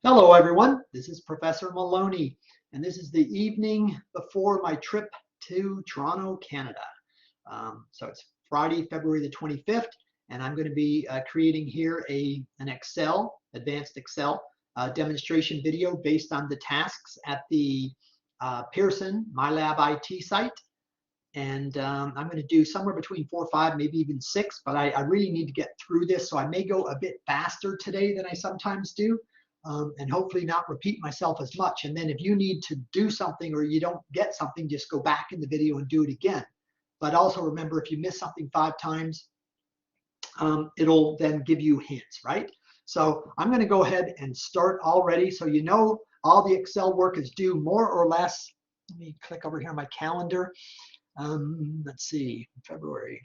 Hello everyone, this is Professor Maloney, and this is the evening before my trip to Toronto, Canada. So it's Friday, February the 25th, and I'm going to be creating here an Excel, advanced Excel demonstration video based on the tasks at the Pearson MyLab IT site. And I'm going to do somewhere between 4 or 5, maybe even 6, but I really need to get through this, so I may go a bit faster today than I sometimes do. And hopefully not repeat myself as much. And then if you need to do something or you don't get something, just go back in the video and do it again. But also remember, if you miss something 5 times, it'll then give you hints, right? So I'm going to go ahead and start already. So you know all the Excel work is due more or less. Let me click over here on my calendar. Let's see, February,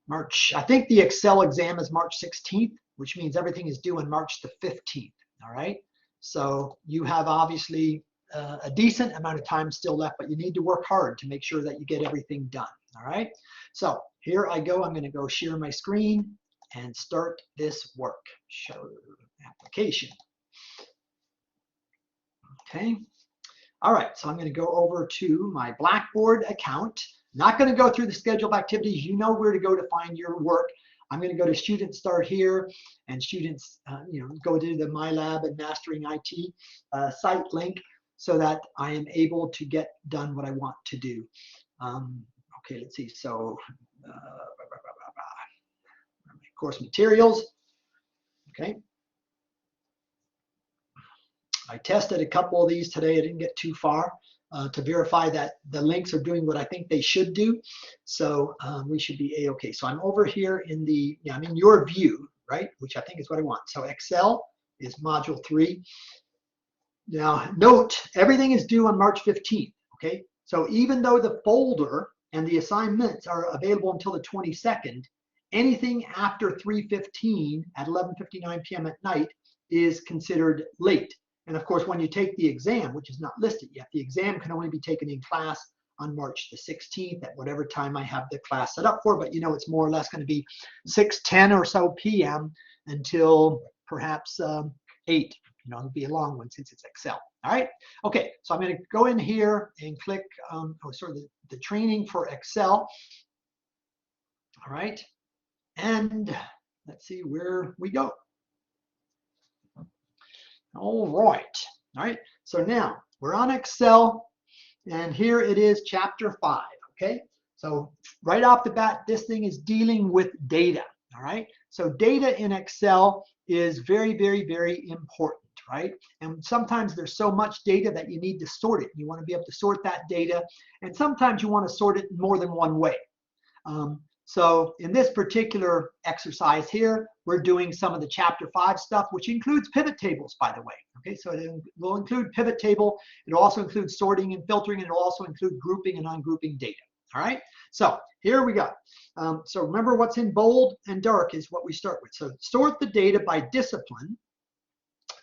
March. I think the Excel exam is March 16th, which means everything is due on March the 15th. All right, so you have obviously a decent amount of time still left, but you need to work hard to make sure that you get everything done. All right, so here I go. I'm going to go share my screen and start this work. Show application. Okay, all right, so I'm going to go over to my Blackboard account. Not going to go through the schedule of activities. You know where to go to find your work. I'm going to go to Student Start here, and students, go to the MyLab and Mastering IT site link so that I am able to get done what I want to do. Okay, let's see. So, course materials. Okay. I tested a couple of these today. I didn't get too far to verify that the links are doing what I think they should do. So we should be A-okay. So I'm over here in the, I'm in your view, right? Which I think is what I want. So Excel is module 3. Now note, everything is due on March 15th, okay? So even though the folder and the assignments are available until the 22nd, anything after 3:15 at 11:59 p.m. at night is considered late. And of course, when you take the exam, which is not listed yet, the exam can only be taken in class on March the 16th at whatever time I have the class set up for. But you know, it's more or less going to be 6:10 or so p.m. until perhaps 8. It'll be a long one since it's Excel. All right. Okay. So I'm going to go in here and click the training for Excel. All right. And let's see where we go. All right, so now we're on Excel, and here it is, chapter 5, okay? So right off the bat, this thing is dealing with data, all right? So data in Excel is very, very, very important, right? And sometimes there's so much data that you need to sort it. You want to be able to sort that data, and sometimes you want to sort it more than one way. So in this particular exercise here, we're doing some of the chapter 5 stuff, which includes pivot tables, by the way. Okay, so it will include pivot table. It'll also include sorting and filtering, and it'll also include grouping and ungrouping data. All right, so here we go. So remember, what's in bold and dark is what we start with. So sort the data by discipline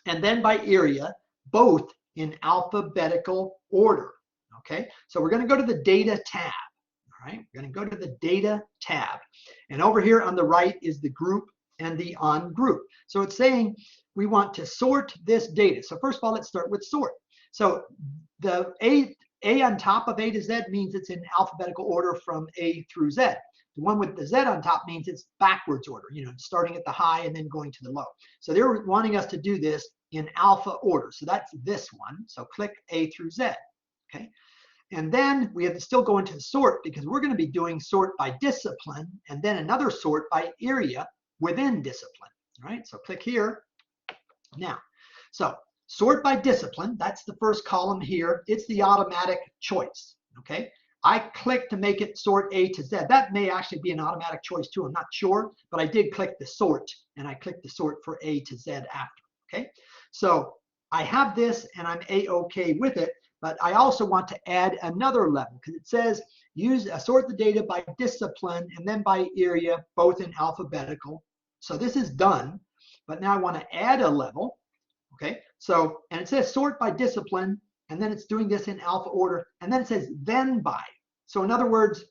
and then by area, both in alphabetical order. Okay, so we're going to go to the data tab. All right, we're going to go to the data tab, and over here on the right is the group and the ungroup. So it's saying we want to sort this data. So first of all, let's start with sort. So the A on top of A to Z means it's in alphabetical order from A through Z. The one with the Z on top means it's backwards order, starting at the high and then going to the low. So they're wanting us to do this in alpha order. So that's this one. So click A through Z. Okay. And then we have to still go into sort, because we're going to be doing sort by discipline and then another sort by area within discipline. All right, so click here. Now, so sort by discipline, that's the first column here. It's the automatic choice. Okay, I click to make it sort A to Z. That may actually be an automatic choice too. I'm not sure, but I did click the sort, and I clicked the sort for A to Z after. Okay, so I have this and I'm A-okay with it. But I also want to add another level, because it says sort the data by discipline and then by area, both in alphabetical. So this is done, but now I want to add a level. Okay, so, and it says sort by discipline, and then it's doing this in alpha order, and then it says then by. So in other words,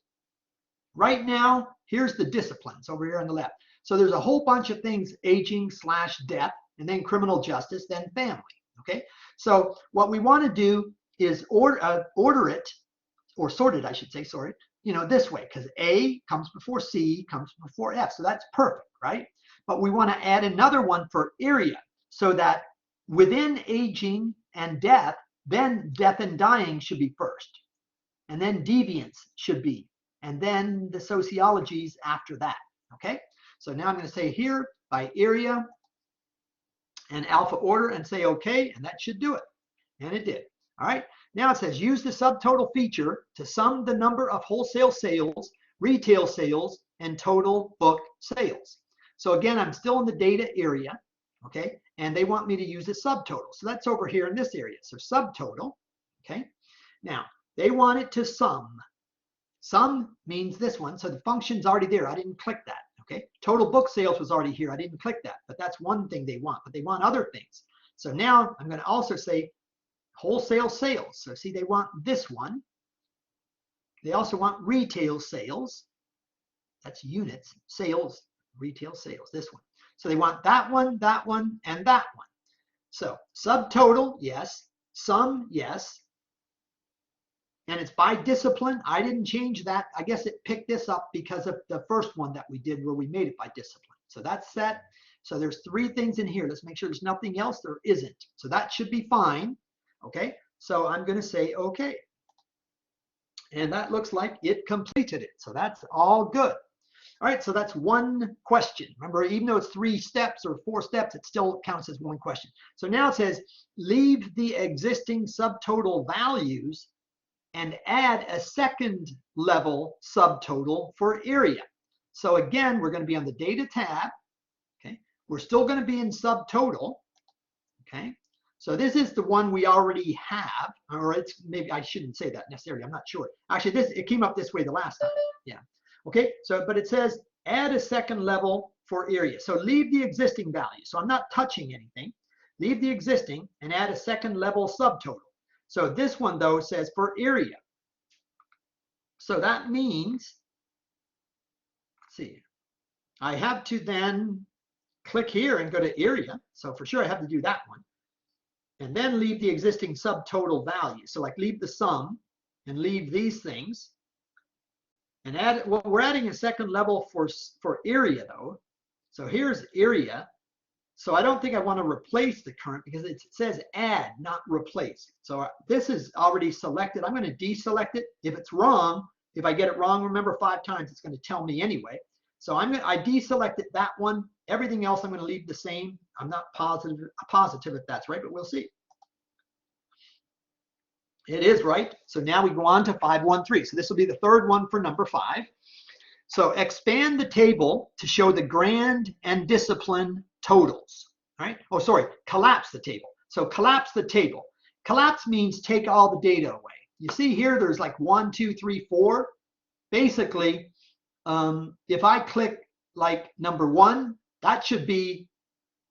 right now, here's the disciplines over here on the left. So there's a whole bunch of things, aging / death, and then criminal justice, then family. Okay, so what we want to do is order it, or sort it, I should say, sorry, this way, because A comes before C, comes before F. So that's perfect, right? But we want to add another one for area, so that within aging and death, then death and dying should be first. And then deviance should be. And then the sociologies after that. Okay? So now I'm going to say here by area and alpha order and say okay, and that should do it. And it did. All right. Now it says use the subtotal feature to sum the number of wholesale sales, retail sales, and total book sales. So again, I'm still in the data area, okay? And they want me to use a subtotal. So that's over here in this area. So subtotal, okay? Now, they want it to sum. Sum means this one. So the function's already there. I didn't click that, okay? Total book sales was already here. I didn't click that, but that's one thing they want. But they want other things. So now I'm going to also say wholesale sales. So see, they want this one. They also want retail sales. That's units, sales, retail sales, this one. So they want that one, and that one. So subtotal, yes. Sum, yes. And it's by discipline. I didn't change that. I guess it picked this up because of the first one that we did where we made it by discipline. So that's set. So there's 3 things in here. Let's make sure there's nothing else. There isn't. So that should be fine. Okay. So I'm going to say okay. And that looks like it completed it. So that's all good. All right, so that's one question. Remember, even though it's 3 steps or 4 steps, it still counts as one question. So now it says, leave the existing subtotal values and add a second level subtotal for area. So again, we're going to be on the data tab. Okay, we're still going to be in subtotal. Okay, so this is the one we already have, or it's maybe I shouldn't say that necessarily. I'm not sure. Actually, it came up this way the last time. Yeah. Okay, so but it says add a second level for area. So leave the existing value. So I'm not touching anything. Leave the existing and add a second level subtotal. So this one though says for area. So that means, let's see, I have to then click here and go to area. So for sure I have to do that one. And then leave the existing subtotal value. So like leave the sum and leave these things. And add, well, we're adding a second level for area though. So here's area. So I don't think I want to replace the current because it says add, not replace. So this is already selected. I'm going to deselect it. If it's wrong, if I get it wrong, remember 5 times, it's going to tell me anyway. So I deselected that one. Everything else I'm going to leave the same. I'm not positive if that's right, but we'll see. It is right. So now we go on to 513. So this will be the 3rd one for number 5. So expand the table to show the grand and discipline totals. All right. Oh, sorry. Collapse the table. So collapse the table. Collapse means take all the data away. You see here, there's like 1, 2, 3, 4. Basically, if I click like number 1, that should be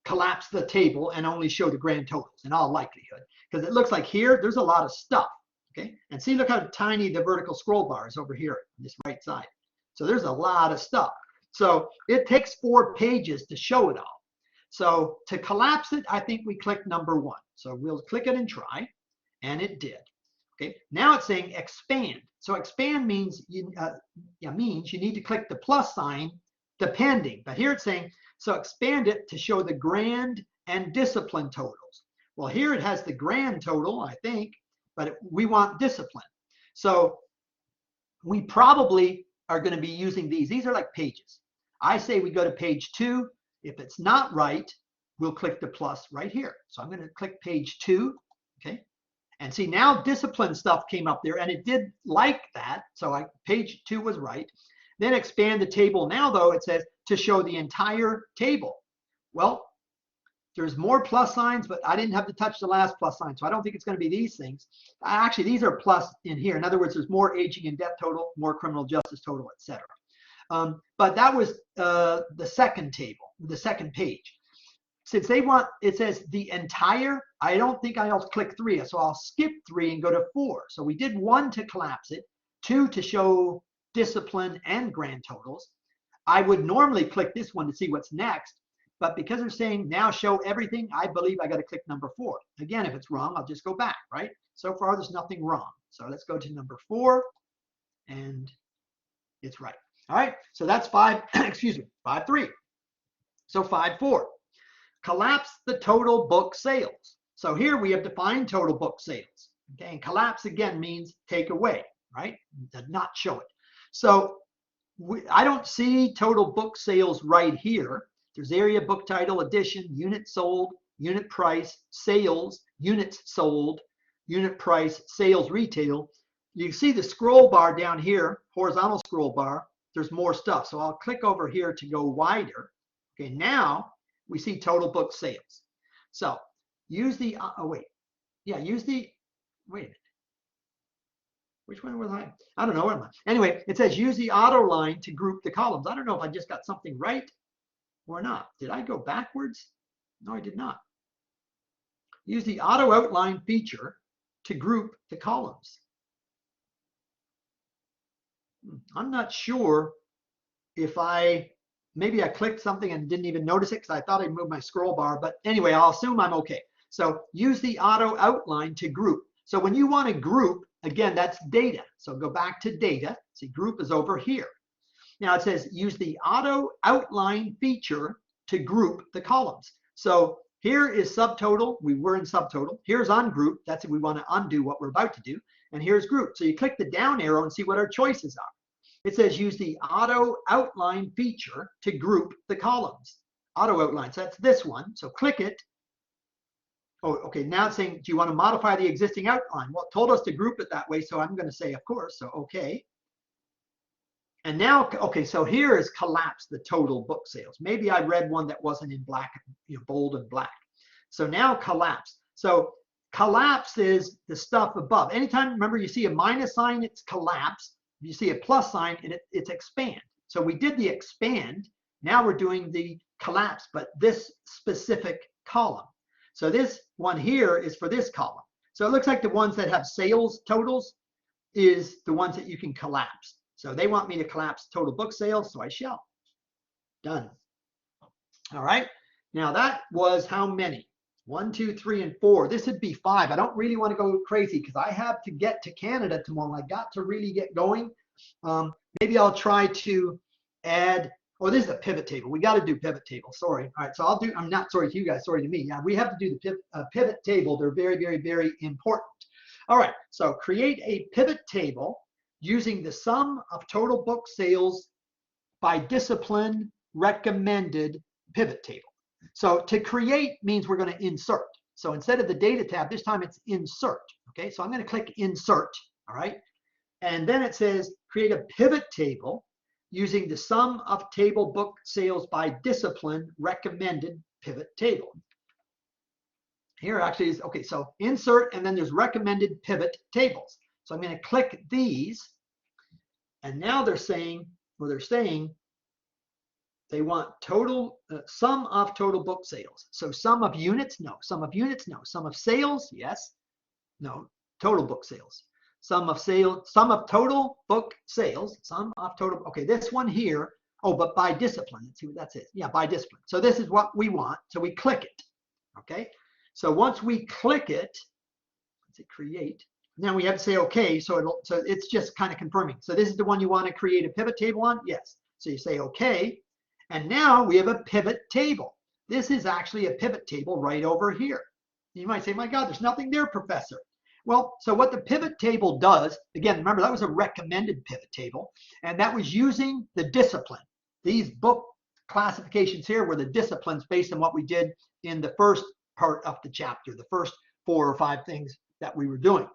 collapse the table and only show the grand totals in all likelihood. Because it looks like here, there's a lot of stuff, okay? And see, look how tiny the vertical scroll bar is over here on this right side. So there's a lot of stuff. So it takes 4 pages to show it all. So to collapse it, I think we click number 1. So we'll click it and try, and it did. Okay, now it's saying expand. So expand means you need to click the plus sign depending. But here it's saying, so expand it to show the grand and discipline totals. Well, here it has the grand total, I think, but we want discipline. So we probably are going to be using these. These are like pages. I say we go to page 2. If it's not right, we'll click the plus right here. So I'm going to click page 2, okay? And see, now discipline stuff came up there, and it did like that. So page 2 was right. Then expand the table. Now, though, it says to show the entire table. Well, there's more plus signs, but I didn't have to touch the last plus sign, so I don't think it's going to be these things. Actually, these are plus in here. In other words, there's more aging and death total, more criminal justice total, etc. But that was the second table, the second page. Since they want, it says the entire, I don't think I'll click 3, so I'll skip 3 and go to 4. So we did 1 to collapse it, 2 to show discipline and grand totals. I would normally click this one to see what's next, but because they're saying now show everything, I believe I got to click number 4. Again, if it's wrong, I'll just go back, right? So far, there's nothing wrong. So let's go to number 4, and it's right. All right, so that's 5, excuse me, 5.3. So 5.4, collapse the total book sales. So here we have defined total book sales. Okay, and collapse again means take away, right? Not show it. So I don't see total book sales right here. There's area, book title, edition, unit sold, unit price, sales, units sold, unit price, sales retail. You see the scroll bar down here, horizontal scroll bar. There's more stuff. So I'll click over here to go wider. Okay, now we see total book sales. So use the, wait a minute. Which one was I? I don't know. What am I? Anyway, it says use the auto line to group the columns. I don't know if I just got something right or not. Did I go backwards? No, I did not. Use the auto outline feature to group the columns. I'm not sure if maybe I clicked something and didn't even notice it because I thought I moved my scroll bar. But anyway, I'll assume I'm okay. So use the auto outline to group. So when you want to group, again, that's data. So go back to data. See, group is over here. Now it says use the auto outline feature to group the columns. So here is subtotal. We were in subtotal. Here's ungroup. That's if we want to undo what we're about to do. And here's group. So you click the down arrow and see what our choices are. It says use the auto outline feature to group the columns. Auto outline. So that's this one. So click it. Oh, okay. Now it's saying, do you want to modify the existing outline? Well, it told us to group it that way. So I'm going to say, of course. So, okay. And now, okay, so here is collapse the total book sales. Maybe I read one that wasn't in black, bold and black. So now collapse. So collapse is the stuff above. Anytime, remember, you see a minus sign, it's collapse. If you see a plus sign, it's expand. So we did the expand. Now we're doing the collapse, but this specific column. So this one here is for this column. So it looks like the ones that have sales totals is the ones that you can collapse. So they want me to collapse total book sales, so I shall. Done. All right. Now that was how many? 1, 2, 3, and 4. This would be 5. I don't really want to go crazy because I have to get to Canada tomorrow. I got to really get going. Maybe I'll try to add. Oh, this is a pivot table. We got to do pivot table. Sorry. All right. So I'll do. I'm not sorry to you guys. Sorry to me. Yeah, we have to do the pivot table. They're very, very, very important. All right. So create a pivot table using the sum of total book sales by discipline recommended pivot table. So to create means we're going to insert. So instead of the data tab, this time it's insert. Okay, so I'm going to click insert. All right. And then it says create a pivot table using the sum of table book sales by discipline recommended pivot table. Here actually is, okay, so insert, and then there's recommended pivot tables. So I'm going to click these, and now they're saying, they want total, sum of total book sales. So sum of units, no. Sum of units, no. Sum of sales, yes. No, total book sales. Sum of total book sales, sum of total, okay, this one here, oh, but by discipline, let's see what that says. Yeah, by discipline. So this is what we want, so we click it, okay? So once we click it, let's say create, now we have to say okay, so it's just kind of confirming. So this is the one you want to create a pivot table on? Yes. So you say okay, and now we have a pivot table. This is actually a pivot table right over here. You might say, my God, there's nothing there, Professor. Well, so what the pivot table does, again, remember that was a recommended pivot table, and that was using the discipline. These book classifications here were the disciplines based on what we did in the first part of the chapter, the first 4 or 5 things that we were doing.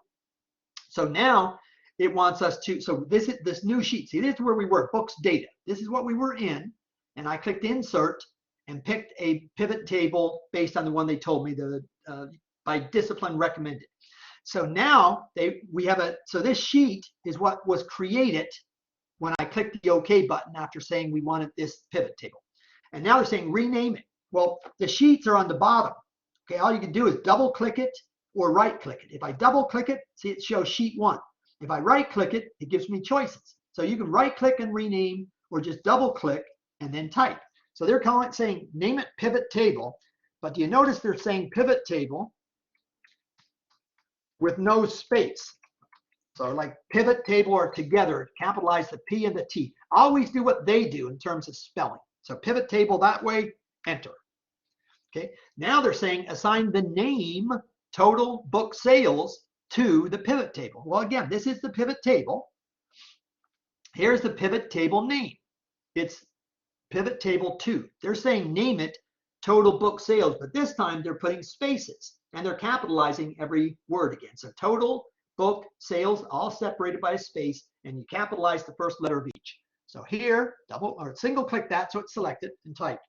So now it wants us to, so this new sheet, see, this is where we were, books data. This is what we were in, and I clicked insert and picked a pivot table based on the one they told me, by discipline recommended. So now so this sheet is what was created when I clicked the OK button after saying we wanted this pivot table. And now they're saying rename it. Well, the sheets are on the bottom. Okay, all you can do is double click it or right click it. If I double click it, see it shows sheet 1. If I right click it, it gives me choices. So you can right click and rename or just double click and then type. So they're saying name it pivot table, but do you notice they're saying pivot table with no space? So like pivot table or together, capitalize the P and the T. Always do what they do in terms of spelling. So pivot table that way, enter. Okay, now they're saying assign the name total book sales to the pivot table. Well, again, this is the pivot table. Here's the pivot table name. It's pivot table 2. They're saying name it total book sales, but this time they're putting spaces and they're capitalizing every word again. So total book sales, all separated by a space, and you capitalize the first letter of each. So here, double or single click that so it's selected and type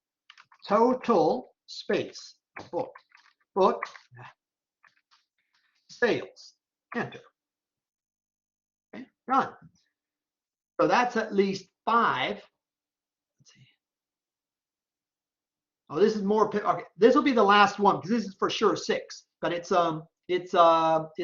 total space book sales, enter. Okay, done. So that's at least 5. Let's see. Oh, this is more. Okay, this will be the last one because this is for sure 6. But it's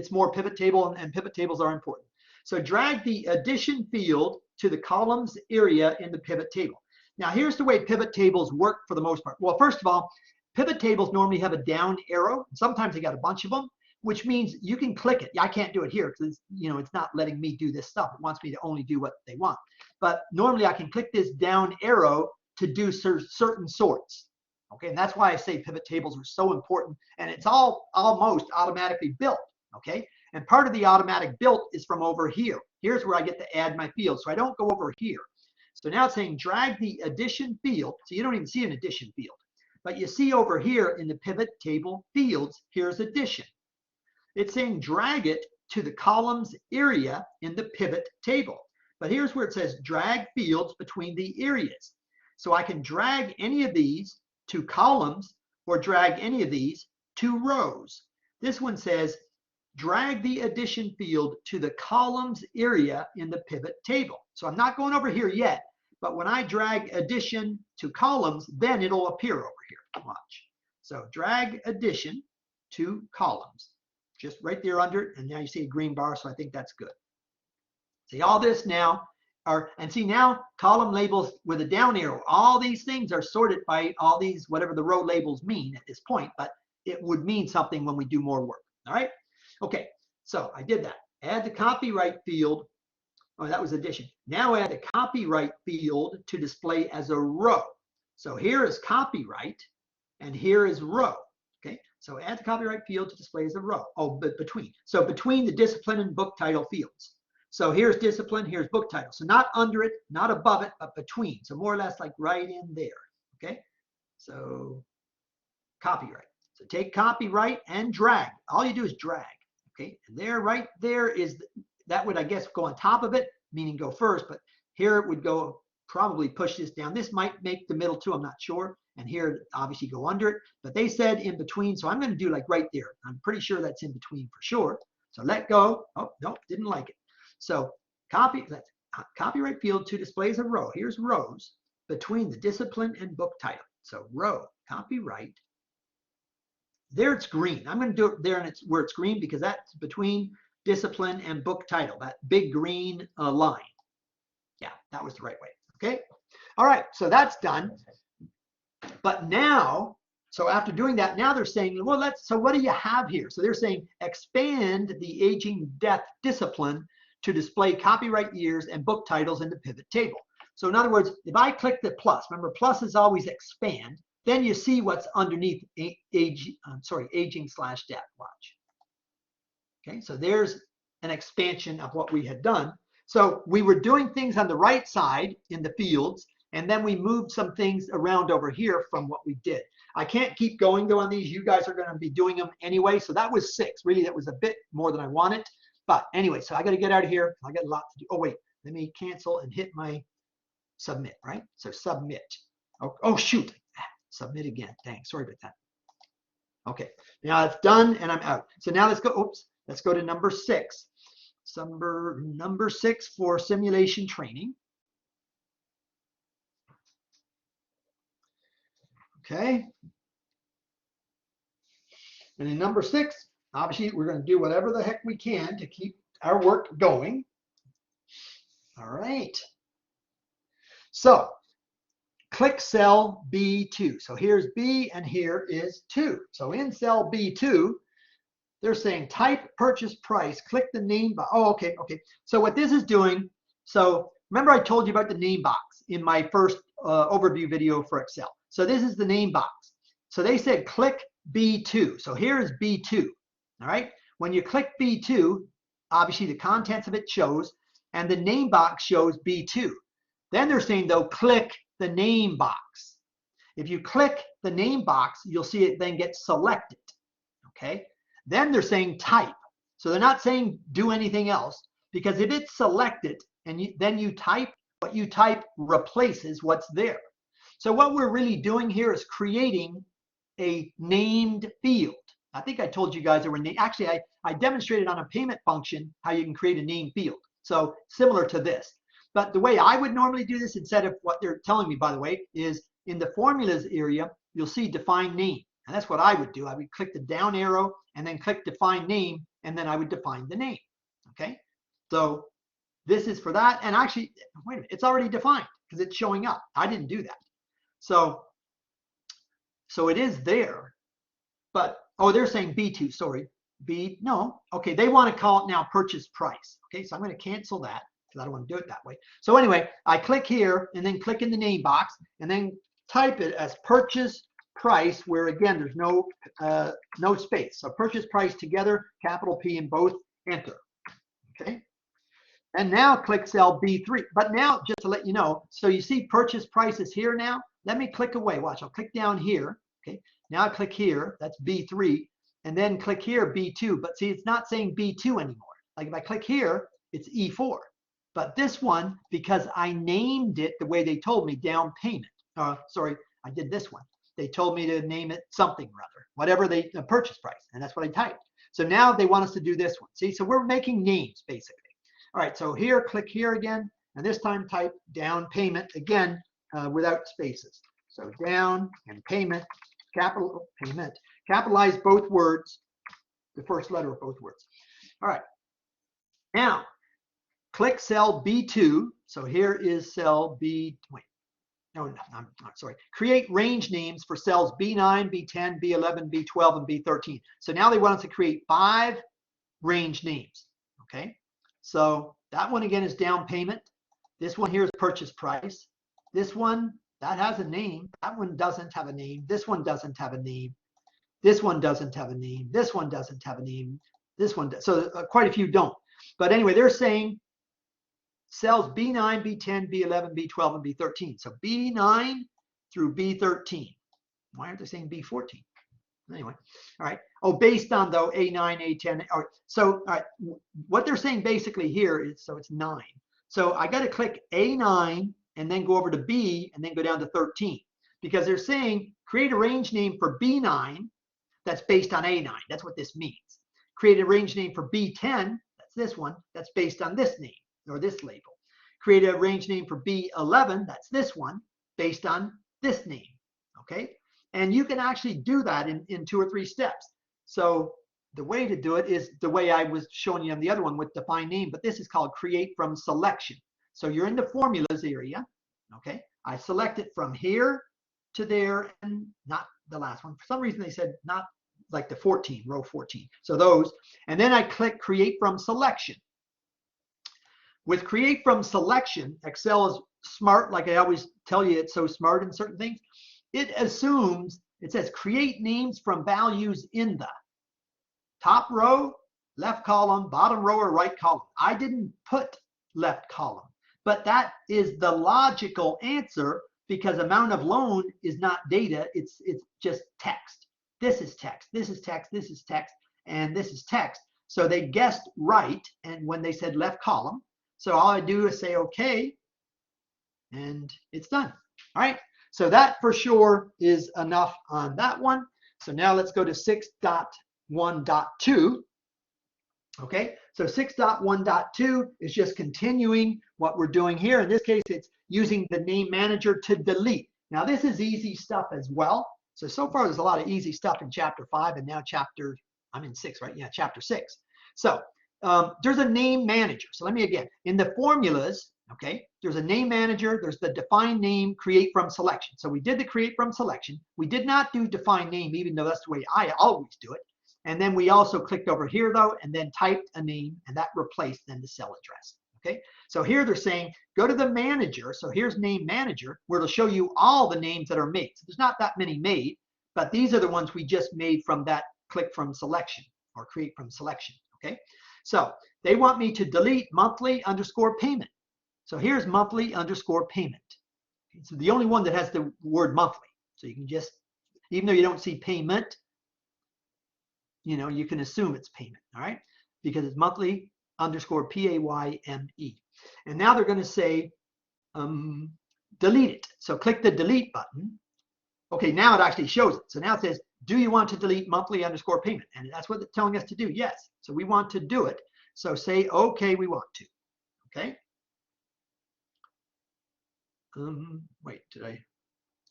more pivot table, and pivot tables are important. So drag the addition field to the columns area in the pivot table. Now here's the way pivot tables work for the most part. Well, first of all, pivot tables normally have a down arrow. Sometimes they got a bunch of them, which means you can click it. I can't do it here because it's not letting me do this stuff. It wants me to only do what they want. But normally I can click this down arrow to do certain sorts. Okay, and that's why I say pivot tables are so important, and it's almost automatically built. Okay, and part of the automatic built is from over here. Here's where I get to add my field, so I don't go over here. So now it's saying drag the addition field. So you don't even see an addition field, but you see over here in the pivot table fields, here's addition. It's saying drag it to the columns area in the pivot table. But here's where it says drag fields between the areas. So I can drag any of these to columns or drag any of these to rows. This one says drag the addition field to the columns area in the pivot table. So I'm not going over here yet, but when I drag addition to columns, then it'll appear over here. Watch. So drag addition to columns, just right there under it, and now you see a green bar, so I think that's good. See, all this now and see now column labels with a down arrow. All these things are sorted by all these, whatever the row labels mean at this point, but it would mean something when we do more work. All right. Okay. So I did that. Add the copyright field. Oh, that was addition. Now add the copyright field to display as a row. So here is copyright and here is row. Okay. So add the copyright field to display as a row. Oh, but between. So between the discipline and book title fields. So here's discipline, here's book title. So not under it, not above it, but between. So more or less like right in there. Okay. So copyright. So take copyright and drag. All you do is drag. Okay. And there, right there is, that would, I guess, go on top of it, meaning go first. But here it would go, probably push this down. This might make the middle too, I'm not sure. And here, obviously, go under it. But they said in between. So I'm going to do like right there. I'm pretty sure that's in between for sure. So let go. Oh, no, didn't like it. So copyright field to display as a row. Here's rows between the discipline and book title. So row, copyright. There it's green. I'm going to do it there and it's where it's green because that's between discipline and book title, that big green line. Yeah, that was the right way. Okay. All right. So that's done. But now, so after doing that, now they're saying, well, so what do you have here? So they're saying expand the aging death discipline to display copyright years and book titles in the pivot table. So in other words, if I click the plus, remember plus is always expand, then you see what's underneath aging/death. Watch. Okay, so there's an expansion of what we had done. So we were doing things on the right side in the fields, and then we moved some things around over here from what we did. I can't keep going though on these. You guys are going to be doing them anyway. So that was 6. Really, that was a bit more than I wanted. But anyway, so I got to get out of here. I got a lot to do. Oh, wait, let me cancel and hit my submit, right? So submit. Oh shoot. Submit again. Dang, sorry about that. Okay, now it's done and I'm out. So now let's go, let's go to number 6. Number 6 for simulation training. Okay. And in number 6, obviously, we're going to do whatever the heck we can to keep our work going. All right. So click cell B2. So here's B and here is 2. So in cell B2, they're saying type purchase price, click the name box. Oh, okay. So what this is doing, so remember I told you about the name box in my first overview video for Excel. So this is the name box. So they said click B2. So here is B2. All right. When you click B2, obviously the contents of it shows, and the name box shows B2. Then they're saying, though, click the name box. If you click the name box, you'll see it then get selected. Okay. Then they're saying type. So they're not saying do anything else, because if it's selected and then you type, what you type replaces what's there. So what we're really doing here is creating a named field. I think I told you guys there were actually I demonstrated on a payment function how you can create a named field. So similar to this. But the way I would normally do this, instead of what they're telling me, by the way, is in the formulas area, you'll see define name. And that's what I would do. I would click the down arrow and then click define name, and then I would define the name. Okay. So this is for that. And actually, wait a minute, it's already defined because it's showing up. I didn't do that. So it is there, but, oh, they're saying B2, sorry. No, okay, they want to call it now purchase price. Okay, so I'm going to cancel that because I don't want to do it that way. So anyway, I click here and then click in the name box and then type it as purchase price, where again, there's no space. So purchase price together, capital P in both, enter. Okay. And now click cell B3. But now, just to let you know, so you see purchase price is here now. Let me click away. Watch, I'll click down here. Okay. Now I click here, that's B3, and then click here, B2. But see, it's not saying B2 anymore. Like if I click here, it's E4. But this one, because I named it the way they told me, down payment. Sorry, I did this one. They told me to name it something or other, whatever the purchase price, and that's what I typed. So now they want us to do this one. See, so we're making names basically. All right, so here, click here again, and this time type down payment again without spaces. So down and payment, capital payment, capitalize both words, the first letter of both words. All right, now click cell B2. So here is cell B, wait, no, I'm sorry. Create range names for cells B9, B10, B11, B12, and B13. So now they want us to create 5 range names, okay? So that one again is down payment. This one here is purchase price. This one, that has a name. That one doesn't have a name. This one doesn't have a name. This one doesn't have a name. This one doesn't have a name. This one does. So quite a few don't. But anyway, they're saying cells B9, B10, B11, B12, and B13. So B9 through B13. Why aren't they saying B14? Anyway, all right. Oh, based on though A9, A10. All right. So all right, what they're saying basically here is, so it's 9. So I got to click A9 and then go over to B and then go down to 13, because they're saying create a range name for B9 that's based on A9. That's what this means. Create a range name for B10. That's this one. That's based on this name or this label. Create a range name for B11. That's this one based on this name. Okay. And you can actually do that in 2 or 3 steps. So the way to do it is the way I was showing you on the other one with define name, but this is called create from selection. So you're in the formulas area. Okay. I select it from here to there and not the last one. For some reason they said not like the 14, row 14. So those, and then I click create from selection. With create from selection, Excel is smart. Like I always tell you, it's so smart in certain things. It assumes, it says create names from values in the top row, left column, bottom row, or right column. I didn't put left column, but that is the logical answer, because amount of loan is not data, it's just text. This is text, this is text, this is text, and this is text. So they guessed right, and when they said left column, so all I do is say okay, and it's done. All right. So that for sure is enough on that one. So now let's go to 6.1.2. Okay, so 6.1.2 is just continuing what we're doing here. In this case, it's using the name manager to delete. Now this is easy stuff as well. So far there's a lot of easy stuff in chapter 5 and now I'm in 6, right? Yeah, chapter 6. So there's a name manager. So let me again, in the formulas, Okay, there's a name manager, there's the define name, create from selection. So we did the create from selection. We did not do define name, even though that's the way I always do it. And then we also clicked over here though, and then typed a name, and that replaced then the cell address. Okay, so here they're saying, go to the manager. So here's name manager, where it'll show you all the names that are made. So there's not that many made, but these are the ones we just made from that click from selection or create from selection. Okay, so they want me to delete monthly underscore payment. So here's monthly underscore payment. So the only one that has the word monthly. So you can just, even though you don't see payment, you know, you can assume it's payment, all right? Because it's monthly underscore PAYME. And now they're going to say delete it. So click the delete button. Okay, now it actually shows it. So now it says, do you want to delete monthly underscore payment? And that's what it's telling us to do. Yes. So we want to do it. So say, okay, we want to. Okay. Wait, did I?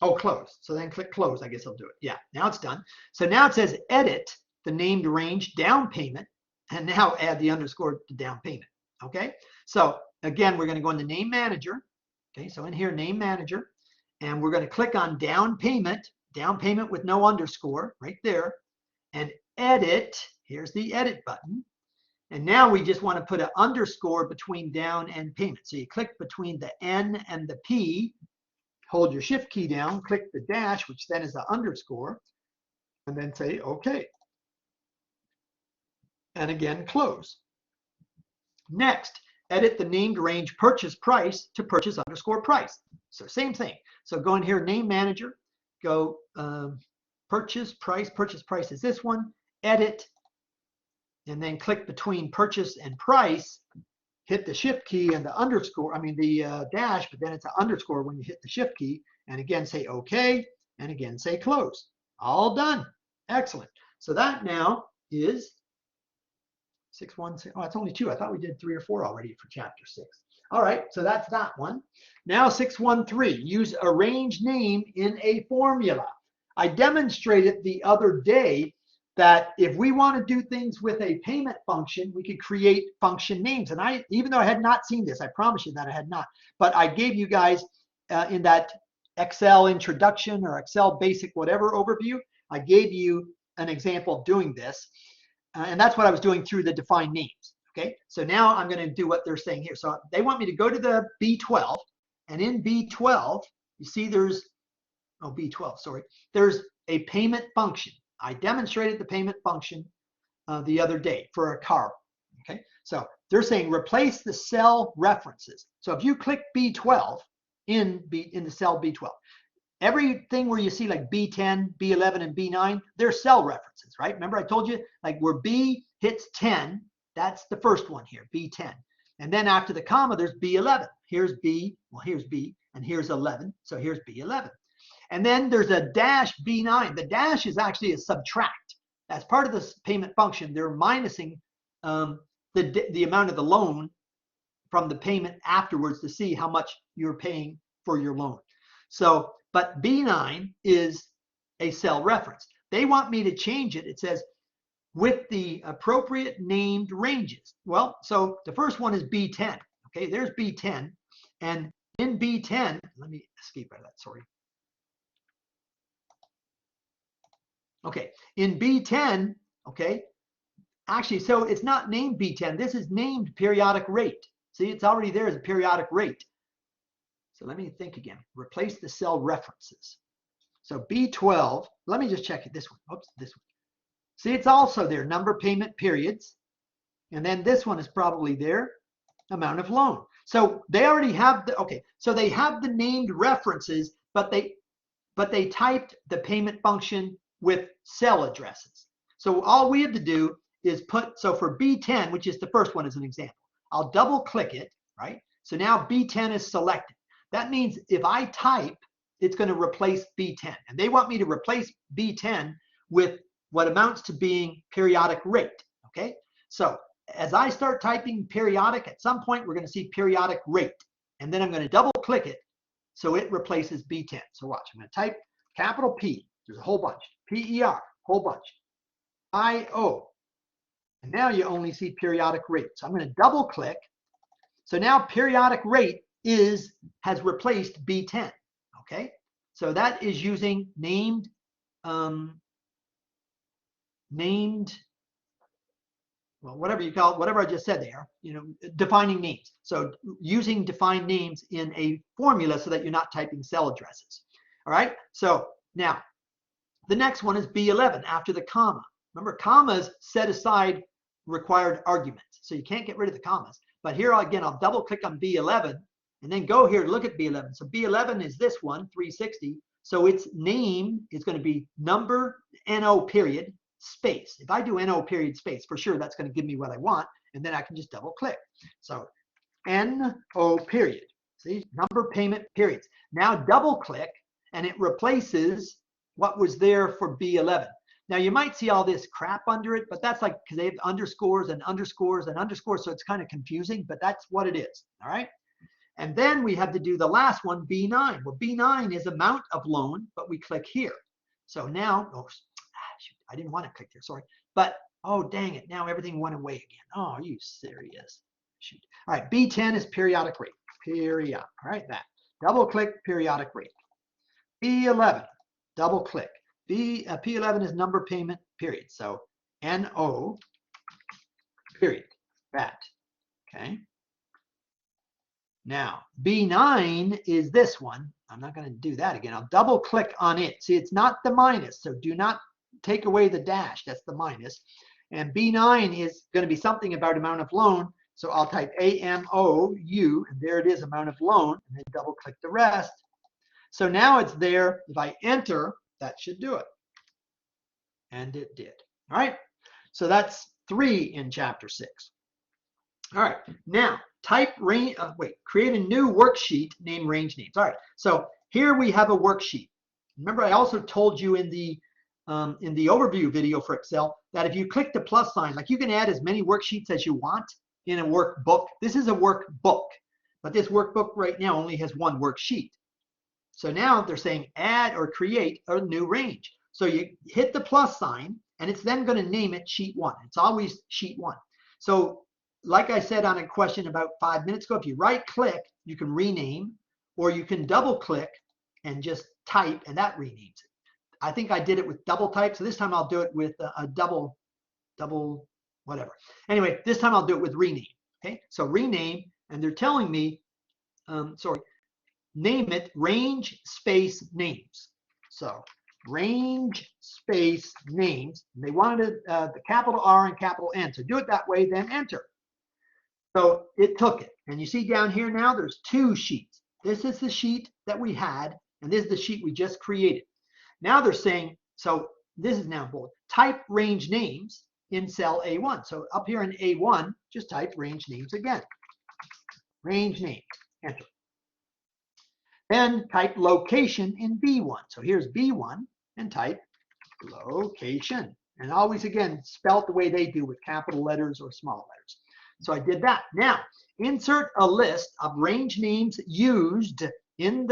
Oh, close. So then click close. I guess I'll do it. Yeah, now it's done. So now it says edit the named range down payment, and now add the underscore to down payment. Okay. So again, we're going to go into name manager. Okay. So in here, name manager, and we're going to click on down payment with no underscore right there, and edit. Here's the edit button. And now we just want to put an underscore between down and payment. So you click between the N and the P, hold your shift key down, click the dash, which then is the underscore, and then say okay. And again, close. Next, edit the named range purchase price to purchase underscore price. So same thing. So go in here, name manager, go purchase price is this one, edit, and then click between purchase and price, hit the shift key and the underscore, the dash, but then it's an underscore when you hit the shift key, and again say okay, and again say close. All done. Excellent. So that now is 616. Oh, it's only 2. I thought we did 3 or 4 already for chapter 6. All right, so that's that one. Now 613, use a range name in a formula. I demonstrated the other day that if we want to do things with a payment function, we could create function names. And even though I had not seen this, I promise you that I had not, but I gave you guys in that Excel introduction or Excel basic whatever overview, I gave you an example of doing this. And that's what I was doing through the defined names. Okay, so now I'm going to do what they're saying here. So they want me to go to the B12, and in B12, you see there's a payment function. I demonstrated the payment function the other day for a car. Okay, so they're saying replace the cell references. So if you click B12 in the cell B12, everything where you see like B10, B11, and B9, they're cell references, right? Remember I told you like where B hits 10, that's the first one here, B10. And then after the comma, there's B11. Here's B, and here's 11. So here's B11. And then there's a dash B9. The dash is actually a subtract. As part of this payment function, they're minusing the amount of the loan from the payment afterwards to see how much you're paying for your loan. So, but B9 is a cell reference. They want me to change it. It says with the appropriate named ranges. Well, so the first one is B10. Okay, there's B10. And in B10, let me escape out of that, sorry. Okay, in B10, okay, actually, so it's not named B10. This is named periodic rate. See, it's already there as a periodic rate. So let me think again. Replace the cell references. So B12, let me just check it. This one. Oops, this one. See, it's also there. Number payment periods. And then this one is probably there. Amount of loan. So they already have the, okay, so they have the named references, but they typed the payment function with cell addresses. So all we have to do is put, so for B10, which is the first one as an example, I'll double click it, right? So now B10 is selected. That means if I type, it's going to replace B10. And they want me to replace B10 with what amounts to being periodic rate, okay? So as I start typing periodic, at some point we're going to see periodic rate. And then I'm going to double click it so it replaces B10. So watch, I'm going to type capital P, there's a whole bunch, PER, whole bunch, IO. And now you only see periodic rate. So I'm going to double click. So now periodic rate has replaced B10. Okay, so that is using named, well, whatever you call it, whatever I just said there, defining names. So using defined names in a formula so that you're not typing cell addresses. All right, so now the next one is B11 after the comma. Remember, commas set aside required arguments, so you can't get rid of the commas. But here again, I'll double click on B11 and then go here to look at B11. So B11 is this one, 360. So its name is going to be number NO period space. If I do NO period space, for sure that's going to give me what I want, and then I can just double click. So NO period. See, number payment periods. Now double click and it replaces what was there for B11. Now you might see all this crap under it, but that's like because they have underscores and underscores and underscores, so it's kind of confusing, but that's what it is. All right. And then we have to do the last one, B9. Well, B9 is amount of loan, but we click here. So now, oh, shoot, I didn't want to click there, sorry. But, oh, dang it, now everything went away again. Oh, are you serious? Shoot. All right, B10 is periodic rate. Periodic, all right, that. Double click periodic rate. B11, double click. P11 is number payment period. So NO period, that, okay. Now, B9 is this one. I'm not going to do that again. I'll double click on it. See, it's not the minus, so do not take away the dash. That's the minus. And B9 is going to be something about amount of loan. So I'll type AMOU, and there it is, amount of loan, and then double click the rest. So now it's there. If I enter, that should do it. And it did. All right. So that's 3 in chapter 6. All right. Now, create a new worksheet named range names. All right. So here we have a worksheet. Remember, I also told you in the overview video for Excel that if you click the plus sign, like you can add as many worksheets as you want in a workbook. This is a workbook, but this workbook right now only has one worksheet. So now they're saying add or create a new range. So you hit the plus sign and it's then going to name it sheet 1. It's always sheet 1. So like I said on a question about 5 minutes ago, if you right click, you can rename, or you can double click and just type and that renames it. I think I did it with double type. So this time I'll do it with a double whatever. Anyway, this time I'll do it with rename. Okay. So rename, and they're telling me, name it range space names. So range space names. They wanted the capital R and capital N. So do it that way, then enter. So it took it. And you see down here now, there's 2 sheets. This is the sheet that we had, and this is the sheet we just created. Now they're saying, so this is now bold. Type range names in cell A1. So up here in A1, just type range names again. Range names, enter. Then type location in B1. So here's B1 and type location. And always, again, spell it the way they do with capital letters or small letters. So I did that. Now, insert a list of range names used in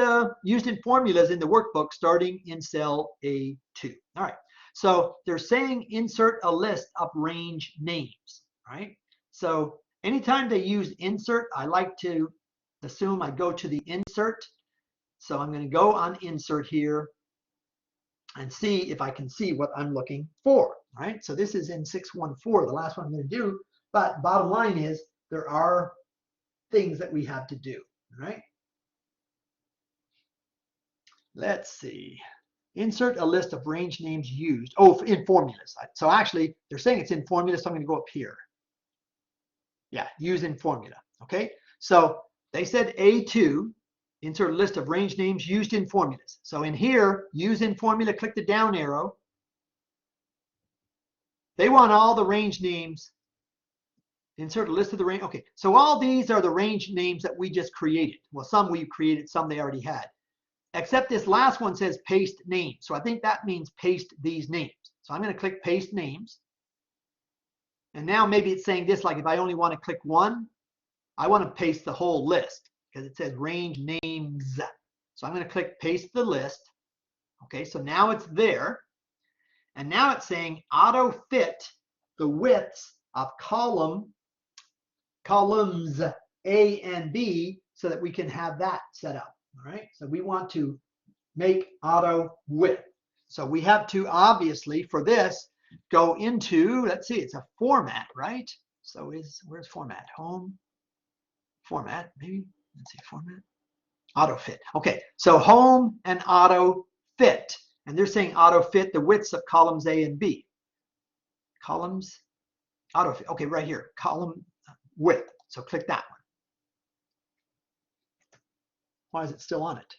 formulas in the workbook starting in cell A2. All right. So they're saying insert a list of range names. All right. So anytime they use insert, I like to assume I go to the insert. So I'm going to go on insert here and see if I can see what I'm looking for. All right. So this is in 614, the last one I'm going to do. But bottom line is there are things that we have to do. All right. Let's see. Insert a list of range names used. Oh, in formulas. So actually, they're saying it's in formula, so I'm going to go up here. Yeah, use in formula. Okay. So they said A2, insert a list of range names used in formulas. So in here, use in formula, click the down arrow. They want all the range names. Insert a list of the range. Okay, so all these are the range names that we just created. Well, some we created, some they already had. Except this last one says paste names. So I think that means paste these names. So I'm going to click paste names. And now maybe it's saying this, like if I only want to click one, I want to paste the whole list because it says range names. So I'm going to click paste the list. Okay, so now it's there. And now it's saying auto fit the widths of columns A and B so that we can have that set up. All right. So we want to make auto width. So we have to obviously for this go into, let's see, it's a format, right? So where's format? Home, format, maybe. Let's see, format, auto fit. Okay, so home and auto fit. And they're saying auto fit the widths of columns A and B. Columns, auto fit. Okay, right here, column width. So click that one. Why is it still on it?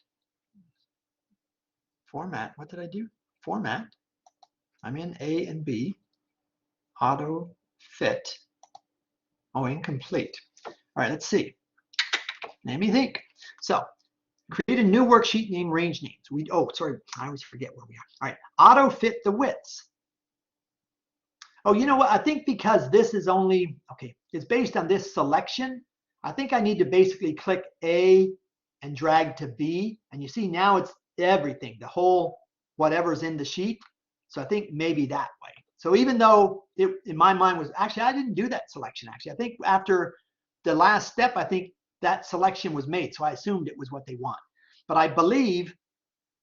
Format, what did I do? Format. I'm in A and B. Auto fit. Oh, incomplete. All right, let's see. Let me think. So create a new worksheet named range names. Sorry, I always forget where we are. All right, auto fit the widths. Oh, you know what? I think because this is only, okay, it's based on this selection. I think I need to basically click A and drag to B. And you see now it's everything, the whole whatever's in the sheet. So I think maybe that way. So even though it in my mind was, actually, I didn't do that selection, actually. I think after the last step, I think that selection was made. So I assumed it was what they want. But I believe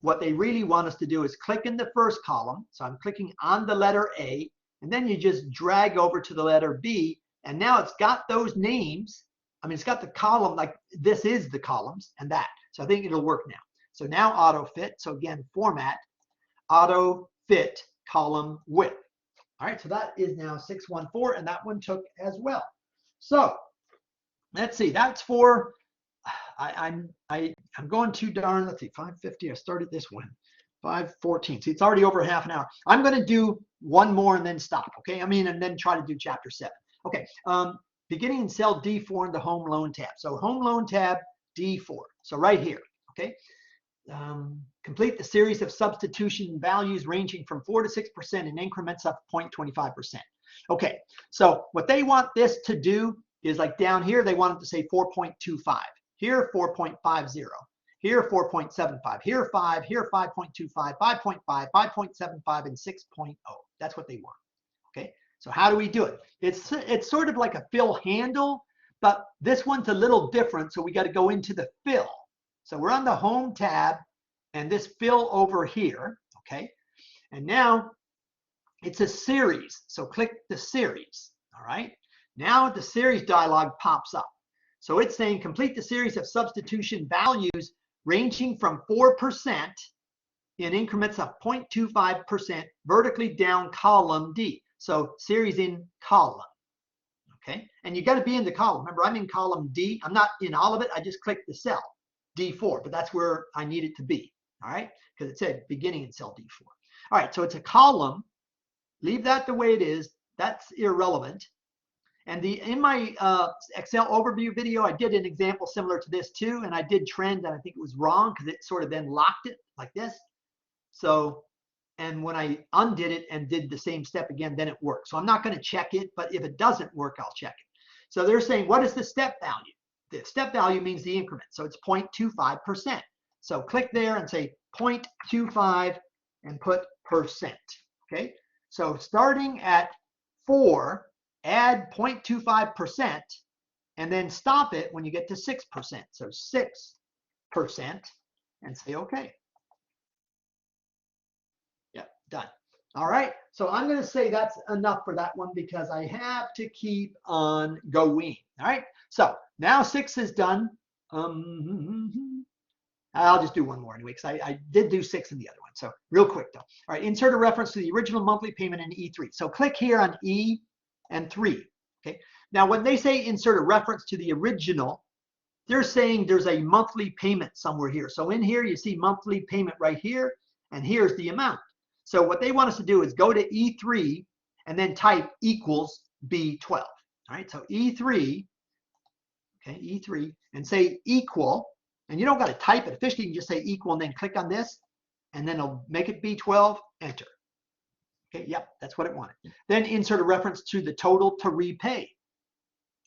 what they really want us to do is click in the first column. So I'm clicking on the letter A, and then you just drag over to the letter B. And now it's got those names. I mean, it's got the column, like this is the columns and that. So I think it'll work now. So now auto fit. So again, format, auto fit column width. All right, so that is now 614, and that one took as well. So let's see, that's for, I'm going too darn, let's see, 5:50, I started this one, 5:14, see, it's already over half an hour. I'm gonna do one more and then stop, okay? And then try to do chapter 7. Okay, beginning in cell D4 in the home loan tab. So home loan tab, D4, so right here, okay? Complete the series of substitution values ranging from 4 to 6% in increments of 0.25%. Okay, so what they want this to do is like down here, they want it to say 4.25. Here, 4.50. Here, 4.75. Here, 5. Here, 5.25, 5.5, 5.75, and 6.0. That's what they want. Okay, so how do we do it? It's sort of like a fill handle, but this one's a little different, so we got to go into the fill. So we're on the home tab and this fill over here, okay? And now it's a series, so click the series, all right? Now the series dialog pops up. So it's saying complete the series of substitution values ranging from 4% in increments of 0.25% vertically down column D. So series in column, okay? And you gotta be in the column. Remember, I'm in column D. I'm not in all of it, I just clicked the cell. D4, but that's where I need it to be, all right? Because it said beginning in cell D4. All right, so it's a column. Leave that the way it is. That's irrelevant. And in my Excel overview video, I did an example similar to this too, and I did trend, and I think it was wrong because it sort of then locked it like this. So, and when I undid it and did the same step again, then it worked. So I'm not going to check it, but if it doesn't work, I'll check it. So they're saying, what is the step value? The step value means the increment, so it's 0.25%. So click there and say 0.25 and put percent, okay? So starting at 4, add 0.25% and then stop it when you get to 6%. So 6% and say okay. Yep, done. All right, so I'm going to say that's enough for that one because I have to keep on going. All right, so now 6 is done. I'll just do one more anyway because I did do 6 in the other one. So real quick though. All right, insert a reference to the original monthly payment in E3. So click here on E and 3. Okay, now when they say insert a reference to the original, they're saying there's a monthly payment somewhere here. So in here you see monthly payment right here, and here's the amount. So what they want us to do is go to E3 and then type equals B12. All right, so E3, okay, E3, and say equal, and you don't got to type it officially, you can just say equal and then click on this, and then it'll make it B12, enter. Okay, yep, that's what it wanted. Then insert a reference to the total to repay.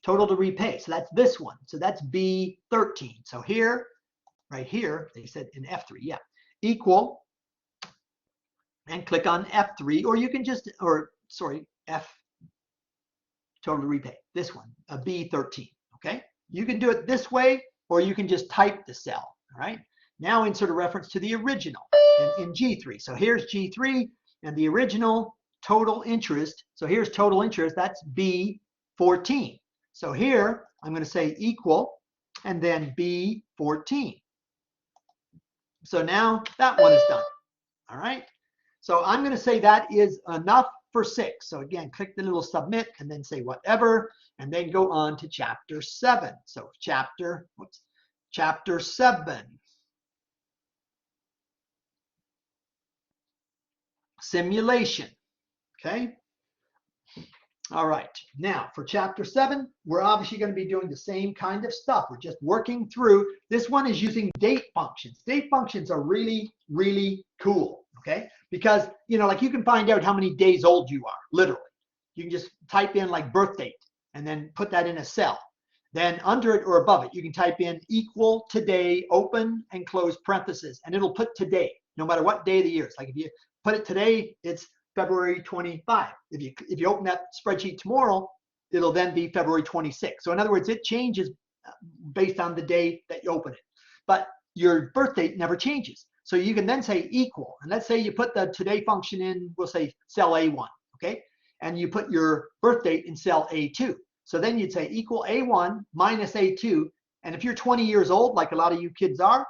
Total to repay, so that's this one. So that's B13. So here, right here, they said in F3, yeah, equal, and click on F3, or you can just, F, total to repay, this one, a B13, okay? You can do it this way, or you can just type the cell. All right. Now insert a reference to the original in G3. So here's G3 and the original total interest. So here's total interest. That's B14. So here I'm going to say equal and then B14. So now that one is done. All right. So I'm going to say that is enough for 6. So again, click the little submit and then say whatever, and then go on to chapter 7. So chapter 7. Simulation. Okay. All right. Now for chapter 7, we're obviously going to be doing the same kind of stuff. We're just working through. This one is using date functions. Date functions are really, really cool. Okay. Because, you know, like you can find out how many days old you are, literally. You can just type in like birth date and then put that in a cell. Then under it or above it, you can type in equal today, open and close parentheses, and it'll put today, no matter what day of the year. It's like if you put it today, it's February 25. If you open that spreadsheet tomorrow, it'll then be February 26. So in other words, it changes based on the day that you open it. But your birth date never changes. So you can then say equal. And let's say you put the today function in, we'll say cell A1, okay? And you put your birth date in cell A2. So then you'd say equal A1 minus A2. And if you're 20 years old, like a lot of you kids are,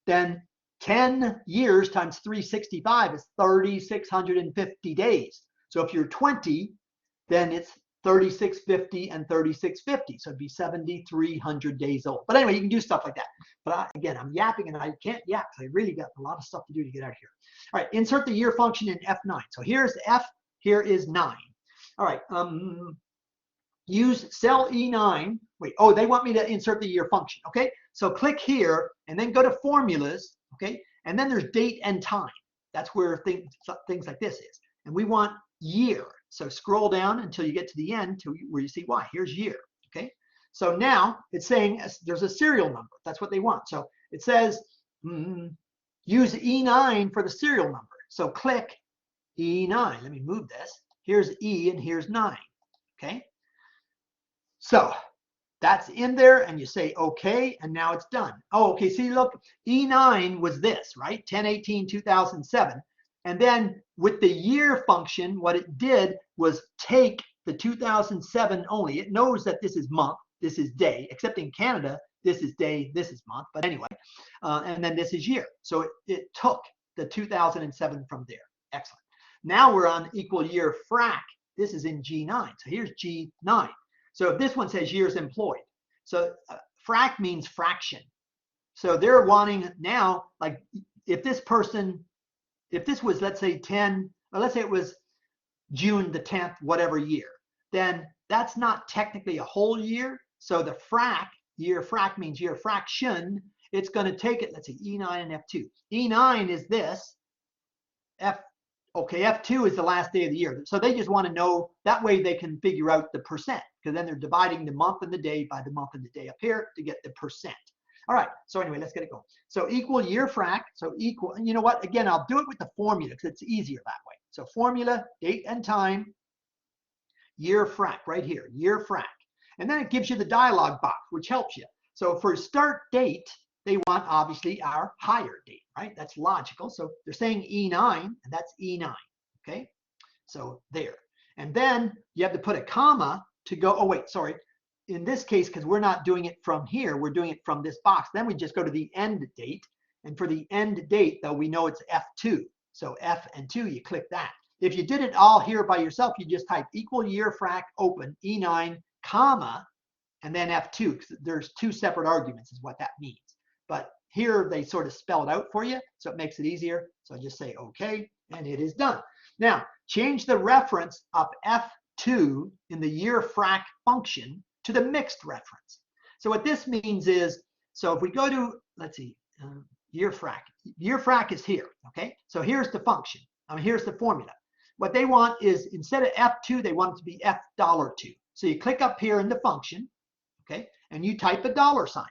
then 10 years times 365 is 3,650 days. So if you're 20, then it's 3,650 and 3,650. So it'd be 7,300 days old. But anyway, you can do stuff like that. But again, I'm yapping and I can't yap because I really got a lot of stuff to do to get out of here. All right, insert the year function in F9. So here's F, here is 9. All right, use cell E9. Wait, oh, they want me to insert the year function. Okay, so click here and then go to formulas. Okay, and then there's date and time. That's where things like this is. And we want year. So scroll down until you get to the end to where you see why. Here's year. Okay. So now it's saying there's a serial number. That's what they want. So it says use E9 for the serial number. So click E9. Let me move this. Here's E and here's 9. Okay. So that's in there and you say okay, and now it's done. Oh, okay. See, look, E9 was this, right? 10/18/2007. And then with the year function, what it did was take the 2007 only. It knows that this is month, this is day, except in Canada, this is day, this is month. But anyway, and then this is year. So it took the 2007 from there. Excellent. Now we're on equal year frac. This is in G9. So here's G9. So if this one says years employed. So frac means fraction. So they're wanting now, like if this person, if this was, let's say 10, or let's say it was June the 10th, whatever year, then that's not technically a whole year. So the frac, year frac means year fraction. It's going to take it, let's see, E9 and F2. E9 is this. Okay, F2 is the last day of the year. So they just want to know, that way they can figure out the percent, because then they're dividing the month and the day by the month and the day up here to get the percent. All right, so anyway, let's get it going. So equal year frac, so equal, and you know what? Again, I'll do it with the formula because it's easier that way. So formula, date and time, year frac, right here, year frac. And then it gives you the dialog box, which helps you. So for start date, they want obviously our higher date, right? That's logical. So they're saying E9, and that's E9, okay? So there. And then you have to put a comma to go, oh wait, sorry. In this case, because we're not doing it from here, we're doing it from this box. Then we just go to the end date. And for the end date, though, we know it's F2. So F and 2, you click that. If you did it all here by yourself, you just type equal year frac open E9, comma, and then F2. There's two separate arguments is what that means. But here they sort of spell it out for you, so it makes it easier. So I just say okay, and it is done. Now, change the reference of F2 in the year frac function to the mixed reference. So what this means is, so if we go to, let's see, year frac is here, okay? So here's the function, here's the formula. What they want is, instead of F2, they want it to be $2. So you click up here in the function, okay? And you type a $sign.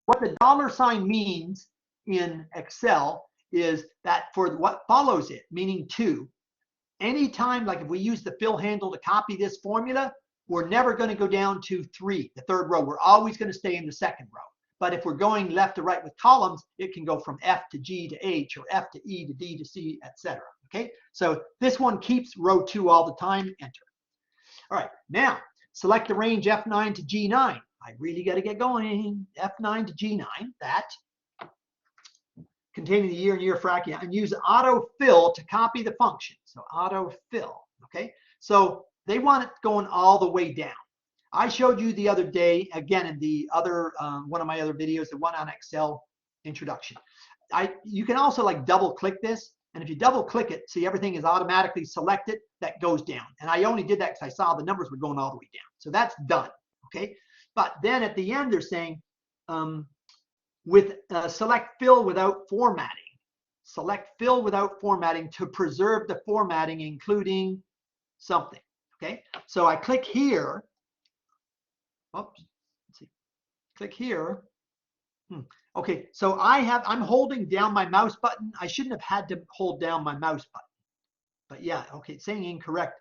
What the $sign means in Excel is that for what follows it, meaning 2, anytime, like if we use the fill handle to copy this formula, we're never going to go down to 3, the third row. We're always going to stay in the second row. But if we're going left to right with columns, it can go from F to G to H, or F to E to D to C, etc. Okay, so this one keeps row 2 all the time. Enter. All right, now select the range F9 to G9. I really got to get going. F9 to G9, that, containing the year and year fraction, and use autofill to copy the function. So autofill, okay? So they want it going all the way down. I showed you the other day, again, in the other, one of my other videos, the one on Excel introduction. You can also like double click this, and if you double click it, see everything is automatically selected, that goes down. And I only did that because I saw the numbers were going all the way down. So that's done, okay? But then at the end, they're saying, with select fill without formatting. Select fill without formatting to preserve the formatting, including something, okay? So I click here. Oops, let's see. Click here. Okay, so I'm holding down my mouse button. I shouldn't have had to hold down my mouse button. But yeah, okay, it's saying incorrect.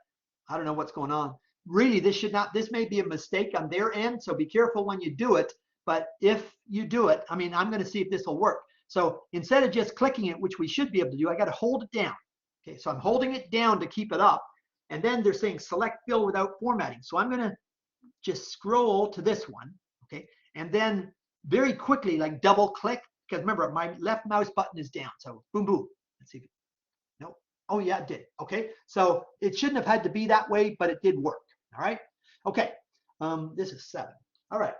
I don't know what's going on. Really, this may be a mistake on their end, so be careful when you do it. But if you do it, I mean, I'm going to see if this will work. So instead of just clicking it, which we should be able to do, I got to hold it down. Okay, so I'm holding it down to keep it up. And then they're saying select fill without formatting. So I'm going to just scroll to this one, okay? And then very quickly, like double click, because remember, my left mouse button is down. So boom, boom. Let's see. Nope. Oh yeah, it did. Okay, so it shouldn't have had to be that way, but it did work. All right. Okay. This is 7. All right.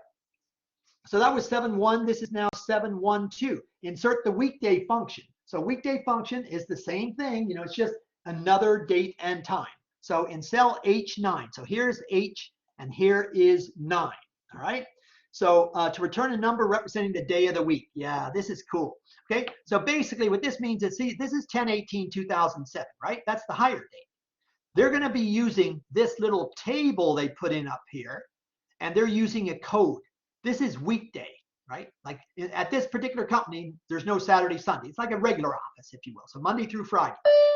So that was 7.1. This is now 7.1.2. Insert the weekday function. So weekday function is the same thing. You know, it's just another date and time. So in cell H9. So here's H and here is 9. All right. So to return a number representing the day of the week. Yeah, this is cool. Okay. So basically what this means is, see, this is 10/18/2007, right? That's the hire date. They're going to be using this little table they put in up here, and they're using a code. This is weekday, right? Like at this particular company, there's no Saturday, Sunday. It's like a regular office, if you will. So Monday through Friday.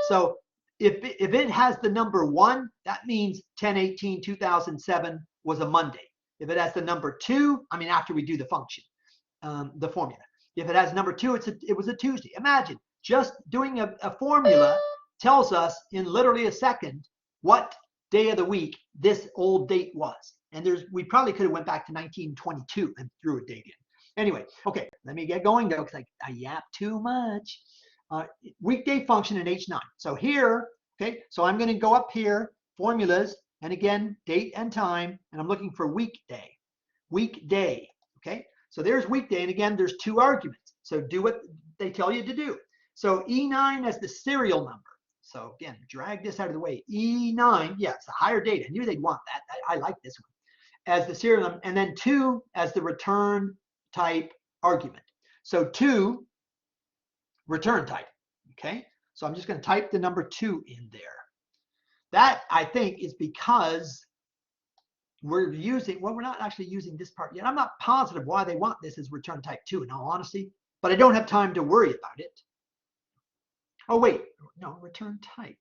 So if it has the number 1, that means 10/18/2007 was a Monday. If it has the number 2, I mean, after we do the function, the formula. If it has number 2, it was a Tuesday. Imagine just doing a formula tells us in literally a second what day of the week this old date was. And we probably could have went back to 1922 and threw a date in. Anyway, okay, let me get going though, because I yap too much. Weekday function in H9. So here, okay, so I'm going to go up here, formulas, and again, date and time, and I'm looking for weekday. Weekday, okay? So there's weekday, and again, there's 2 arguments. So do what they tell you to do. So E9 as the serial number. So again, drag this out of the way. E9, yeah, it's a higher date. I knew they'd want that. I like this one. As the serial number, and then 2 as the return type argument. So 2, return type, okay? So I'm just going to type the number 2 in there. That, I think, is because we're using, well, we're not actually using this part yet. I'm not positive why they want this as return type 2, in all honesty, but I don't have time to worry about it. Oh, wait, no, return type.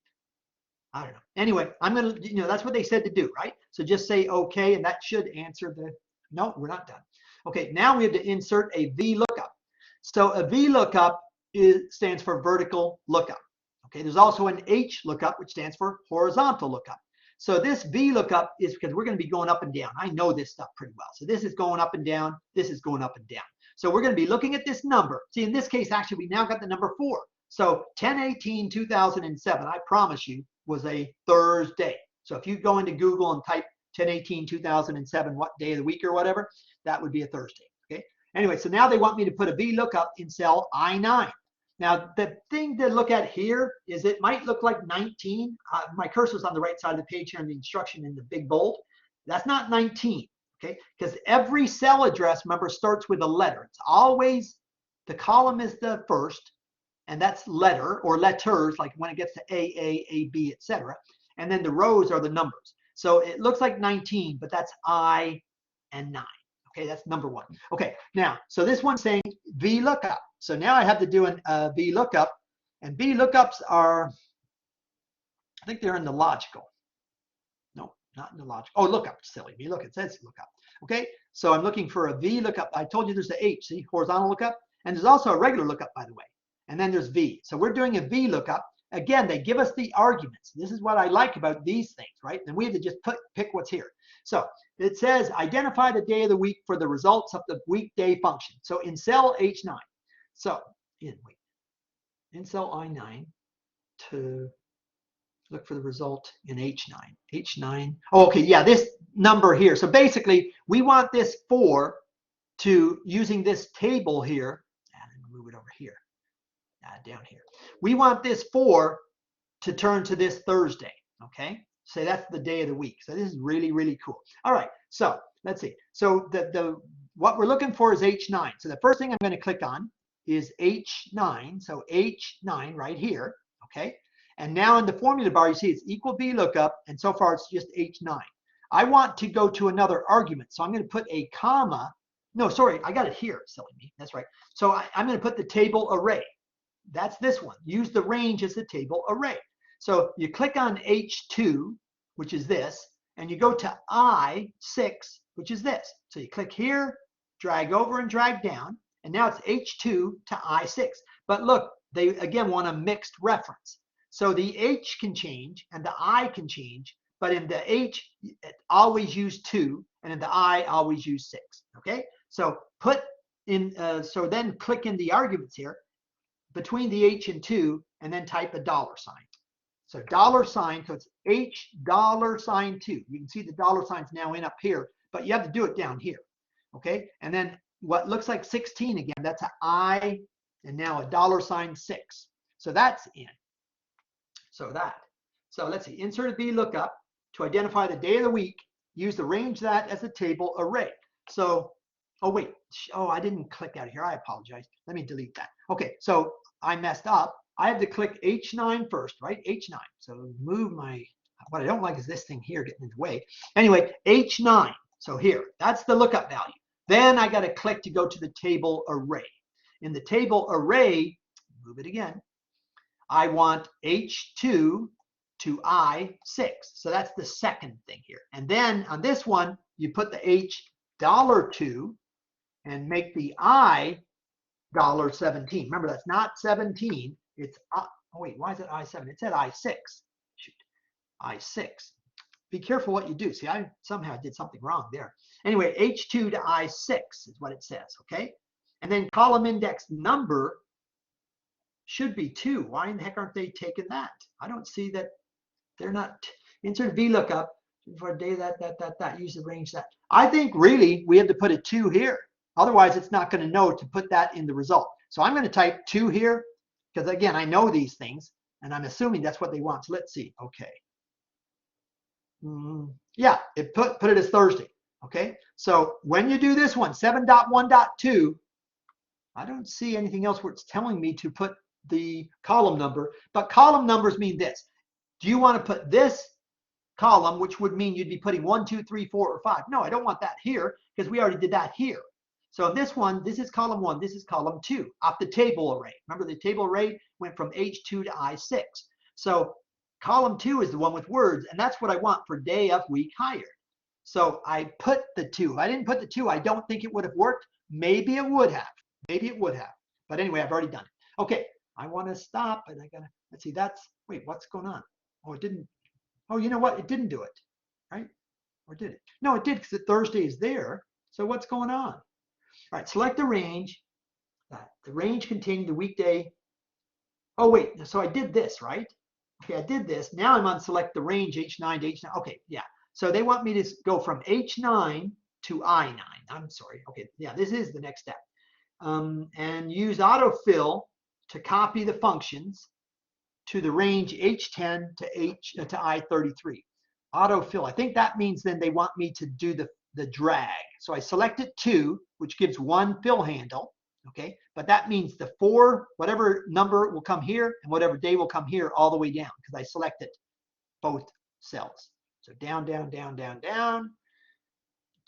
I don't know. Anyway, I'm going to, that's what they said to do, right? So just say okay, and that should answer the, no, we're not done. Okay, now we have to insert a VLOOKUP. So a VLOOKUP stands for vertical lookup. Okay, there's also an HLOOKUP, which stands for horizontal lookup. So this VLOOKUP is because we're going to be going up and down. I know this stuff pretty well. So this is going up and down. This is going up and down. So we're going to be looking at this number. See, in this case, actually, we now got the number 4. So 10/18/2007, I promise you, was a Thursday. So if you go into Google and type 10/18/2007, what day of the week or whatever, that would be a Thursday. Okay. Anyway, so now they want me to put a VLOOKUP in cell I9. Now, the thing to look at here is it might look like 19. My cursor's on the right side of the page here in the instruction in the big bold. That's not 19, okay? Because every cell address, remember, starts with a letter. It's always, the column is the first, and that's letter or letters, like when it gets to A, B, etc. And then the rows are the numbers. So it looks like 19, but that's I and 9. Okay, that's number 1. Okay, now, so this one's saying VLOOKUP. So now I have to do a VLOOKUP, and VLOOKUPs are, I think they're in the logical. No, not in the logic. Oh, lookup, silly me. Look, it says lookup. Okay, so I'm looking for a V lookup. I told you there's the H, see, horizontal lookup. And there's also a regular lookup, by the way. And then there's V. So we're doing a V lookup. Again, they give us the arguments. This is what I like about these things, right? And we have to just pick what's here. So it says identify the day of the week for the results of the weekday function. So in cell H9. So in cell I9 to look for the result in H9. H9. Oh, okay, yeah, this number here. So basically, we want this 4 to using this table here. And move it over here. Down here. We want this 4 to turn to this Thursday. Okay, so that's the day of the week. So this is really, really cool. All right, so let's see. So what we're looking for is H9. So the first thing I'm going to click on is H9. So H9 right here. Okay. And now in the formula bar, you see it's equal VLOOKUP, and so far it's just H9. I want to go to another argument, so I'm going to put a comma. No, sorry, I got it here, silly me. That's right. So I'm going to put the table array. That's this one. Use the range as the table array. So you click on H2, which is this, and you go to I6, which is this. So you click here, drag over and drag down, and now it's H2 to I6. But look, they again want a mixed reference. So the H can change and the I can change, but in the H, always use 2, and in the I, always use 6. Okay, so put in, so then click in the arguments here between the H and 2, and then type a $sign. So $sign, so it's H $2. You can see the $sign's now in up here, but you have to do it down here. Okay, and then what looks like 16 again, that's an I, and now a $6. So that's in. So let's see, insert a VLOOKUP to identify the day of the week. Use the range that as a table array. So, oh wait, I didn't click out of here. I apologize. Let me delete that. Okay, so I messed up. I have to click H9 first, right? H9. So move what I don't like is this thing here getting in the way. Anyway, H9. So here, that's the lookup value. Then I got to click to go to the table array. In the table array, move it again. I want H2 to I6. So that's the second thing here. And then on this one, you put the H $2 and make the I $17. Remember, that's not 17. It's, oh wait, why is it I7? It said I6. Shoot, I6. Be careful what you do. See, I somehow did something wrong there. Anyway, H2 to I6 is what it says, okay? And then column index number should be 2. Why in the heck aren't they taking that? I don't see that. They're not. Insert VLOOKUP for a day that. Use the range that. I think really we have to put a 2 here. Otherwise, it's not going to know to put that in the result. So I'm going to type 2 here because, again, I know these things, and I'm assuming that's what they want. So let's see. Okay. Yeah, it put it as Thursday. Okay. So when you do this one, 7.1.2, I don't see anything else where it's telling me to put the column number, but column numbers mean this. Do you want to put this column, which would mean you'd be putting 1, 2, 3, 4, or 5? No, I don't want that here because we already did that here. So this one, this is column 1, this is column 2 off the table array. Remember, the table array went from H2 to I6. So column 2 is the one with words, and that's what I want for day of week hired. So I put the 2. If I didn't put the 2, I don't think it would have worked. Maybe it would have. Maybe it would have. But anyway, I've already done it. Okay, I want to stop, and I gotta, let's see, wait, what's going on? Oh, it didn't. Oh, you know what? It didn't do it, right? Or did it? No, it did, because the Thursday is there. So what's going on? All right, select the range. The range containing the weekday. Oh, wait, so I did this, right? Okay, I did this. Now I'm on select the range H9 to H9. Okay, yeah. So they want me to go from H9 to I9. I'm sorry. Okay, yeah, this is the next step. And use autofill to copy the functions to the range H10 to I33. Autofill. I think that means then they want me to do the drag. So I selected 2, which gives 1 fill handle. Okay, but that means the 4, whatever number will come here and whatever day will come here all the way down because I selected both cells. So down, down, down, down, down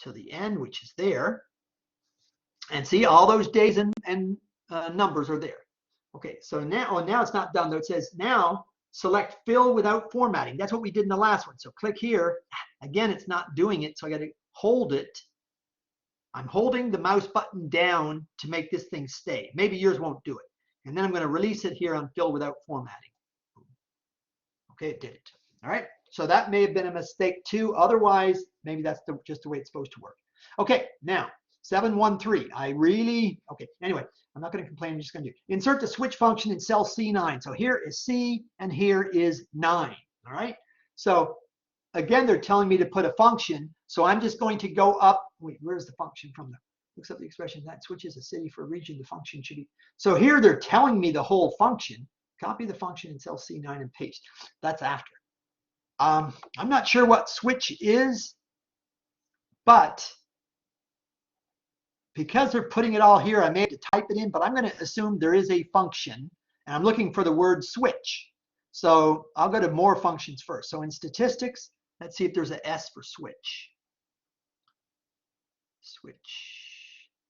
to the end, which is there. And see, all those days and numbers are there. Okay, so now it's not done though. It says now select fill without formatting. That's what we did in the last one. So click here. Again, it's not doing it, so I got to hold it. I'm holding the mouse button down to make this thing stay. Maybe yours won't do it. And then I'm going to release it here on fill without formatting. Okay, it did it. All right. So that may have been a mistake too. Otherwise, maybe that's just the way it's supposed to work. Okay, now 713. Okay, anyway, I'm not going to complain. I'm just going to do insert the switch function in cell C9. So here is C and here is 9. All right. So again, they're telling me to put a function. So I'm just going to go up. Wait, where's the function from? Looks up the expression that switches a city for a region. The function should be. So here they're telling me the whole function. Copy the function in cell C9 and paste. That's after. I'm not sure what switch is, but because they're putting it all here, I may have to type it in, but I'm going to assume there is a function, and I'm looking for the word switch. So I'll go to more functions first. So in statistics, let's see if there's an S for switch. Switch.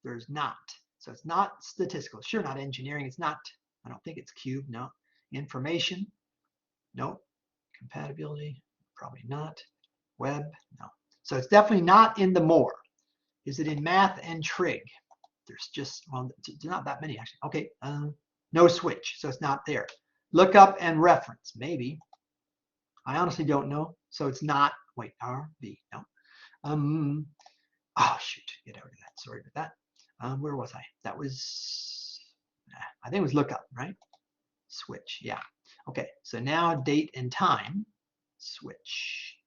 There's not. So it's not statistical. Sure, not engineering. It's not. I don't think it's cube. No. Information. Nope. Compatibility. Probably not. Web. No. So it's definitely not in the more. Is it in math and trig? There's just, well, there's not that many actually. Okay. No switch. So it's not there. Lookup and reference. Maybe. I honestly don't know. So it's not. Wait. RB. No. Oh, shoot. Get out of that. Sorry about that. Where was I? That was, I think it was lookup, right? Switch. Yeah. Okay. So now date and time. Switch.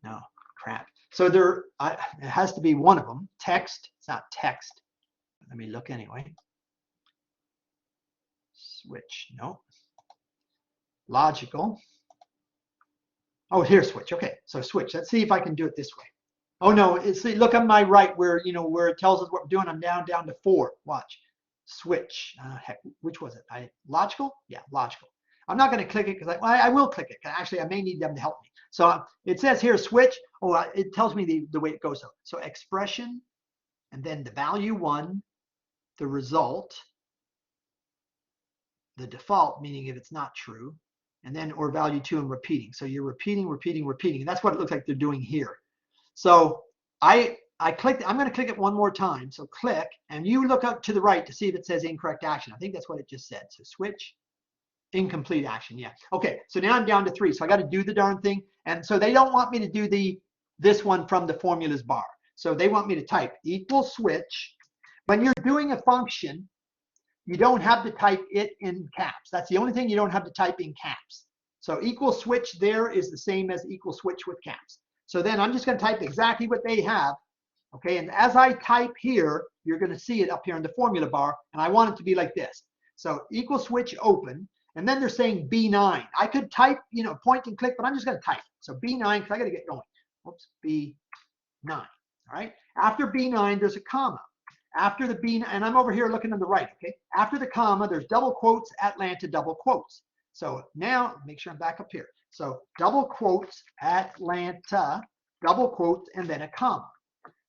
No, crap. So there, it has to be one of them. Text. It's not text. Let me look anyway. Switch. No. Logical. Oh, here's switch. Okay. So switch. Let's see if I can do it this way. Oh no, look on my right where where it tells us what we're doing. I'm down to 4. Watch. Switch. Heck, which was it? Logical? Yeah, logical. I'm not going to click it because I will click it. Actually, I may need them to help me. So it says here switch. Oh, it tells me the way it goes. So expression, and then the value 1, the result, the default, meaning if it's not true, and then or value 2 and repeating. So you're repeating. And that's what it looks like they're doing here. So I clicked. I'm going to click it one more time. So click, and you look up to the right to see if it says incorrect action. I think that's what it just said. So switch. Incomplete action, yeah. Okay, so now I'm down to 3. So I got to do the darn thing. And so they don't want me to do this one from the formulas bar. So they want me to type equal switch. When you're doing a function, you don't have to type it in caps. That's the only thing you don't have to type in caps. So equal switch there is the same as equal switch with caps. So then I'm just going to type exactly what they have. Okay, and as I type here, you're going to see it up here in the formula bar. And I want it to be like this. So equal switch open. And then they're saying B9. I could type, point and click, but I'm just going to type. So B9, because I got to get going. Oops, B9. All right. After B9, there's a comma. After the B9, and I'm over here looking on the right. Okay. After the comma, there's double quotes, Atlanta, double quotes. So now, make sure I'm back up here. So double quotes, Atlanta, double quotes, and then a comma.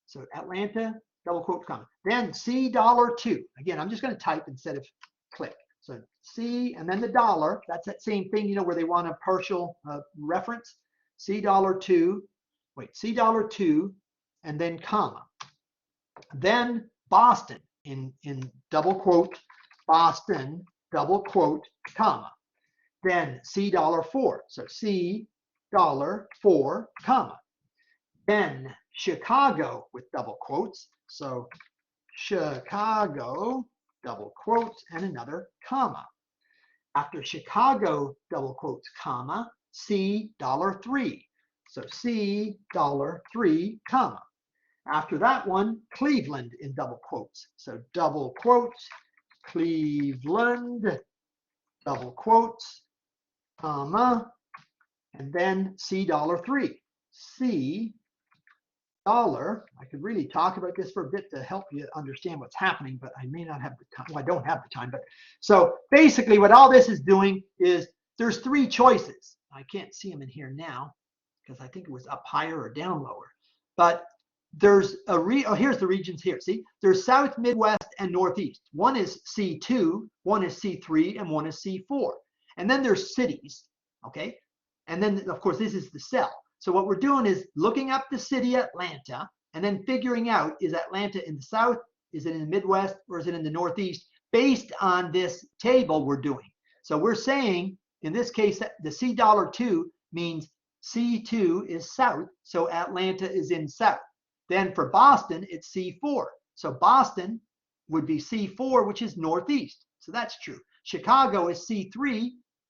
So Atlanta, double quote, comma. Then $2. Again, I'm just going to type instead of click. So C and then the dollar, that's that same thing, where they want a partial reference. $2, $2, and then comma. Then Boston in double quote, Boston, double quote, comma. Then $4. So $4, comma. Then Chicago with double quotes. So Chicago, double quotes, and another comma. After Chicago, double quotes, comma, $3. So $3, comma. After that one, Cleveland in double quotes. So double quotes, Cleveland, double quotes, comma, and then $3. I could really talk about this for a bit to help you understand what's happening, but I may not have the time. Well, I don't have the time, but so basically what all this is doing is there's 3 choices. I can't see them in here now because I think it was up higher or down lower, but there's here's the regions here. See, there's South, Midwest, and Northeast. One is C2, one is C3, and one is C4. And then there's cities, okay? And then, of course, this is the cell. So what we're doing is looking up the city Atlanta and then figuring out, is Atlanta in the south, is it in the Midwest, or is it in the Northeast, based on this table we're doing. So we're saying, in this case, the $2 means C2 is south, so Atlanta is in south. Then for Boston, it's C4. So Boston would be C4, which is northeast. So that's true. Chicago is C3.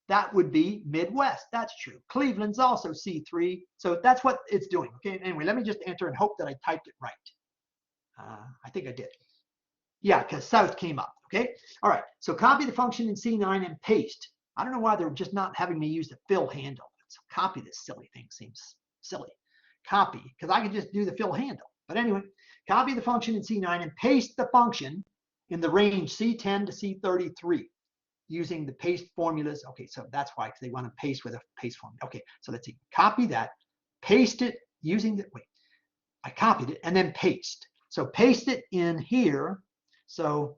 That would be Midwest. That's true. Cleveland's also C3. So that's what it's doing. Okay. Anyway, let me just enter and hope that I typed it right. I think I did. Yeah, because south came up. Okay. All right. So copy the function in C9 and paste. I don't know why they're just not having me use the fill handle. So copy this silly thing. Seems silly. Copy, because I could just do the fill handle. But anyway, copy the function in C9 and paste the function in the range C10 to C33 using the paste formulas. Okay, so that's why, because they want to paste with a paste formula. Okay, so let's see. Copy that, paste it using the, wait, I copied it and then paste. So paste it in here. So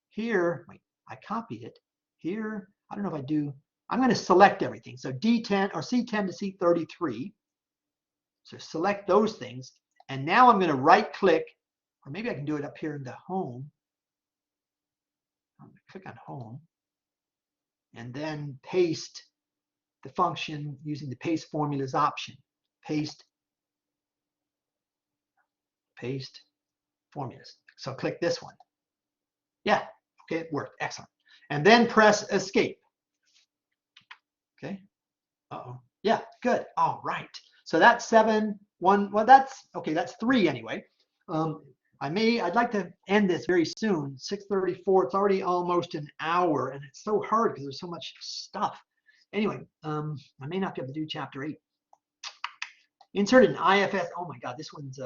here, wait, I copied it. Here, I don't know if I do. I'm going to select everything. So D10 or C10 to C33. So select those things. And now I'm going to right click, or maybe I can do it up here in the home. I'm going to click on home and then paste the function using the paste formulas option. Paste formulas. So click this one. Yeah, okay, it worked. Excellent. And then press escape. Okay. Uh-oh. Yeah, good. All right. So that's 7, 1. Well, that's okay. That's 3 anyway. I'd like to end this very soon. 6:34. It's already almost an hour, and it's so hard because there's so much stuff. Anyway, I may not be able to do chapter 8. Insert an IFS. Oh my God, this one's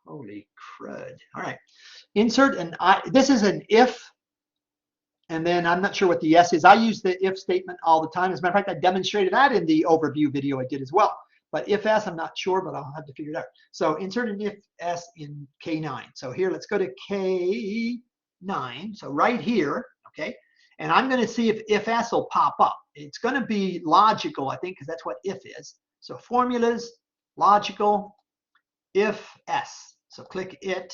holy crud. All right. Insert an this is an if, and then I'm not sure what the S is. I use the if statement all the time. As a matter of fact, I demonstrated that in the overview video I did as well. But if S, I'm not sure, but I'll have to figure it out. So insert an if S in K9. So here, let's go to K9. So right here, okay. And I'm going to see if S will pop up. It's going to be logical, I think, because that's what if is. So formulas, logical, if S. So click it.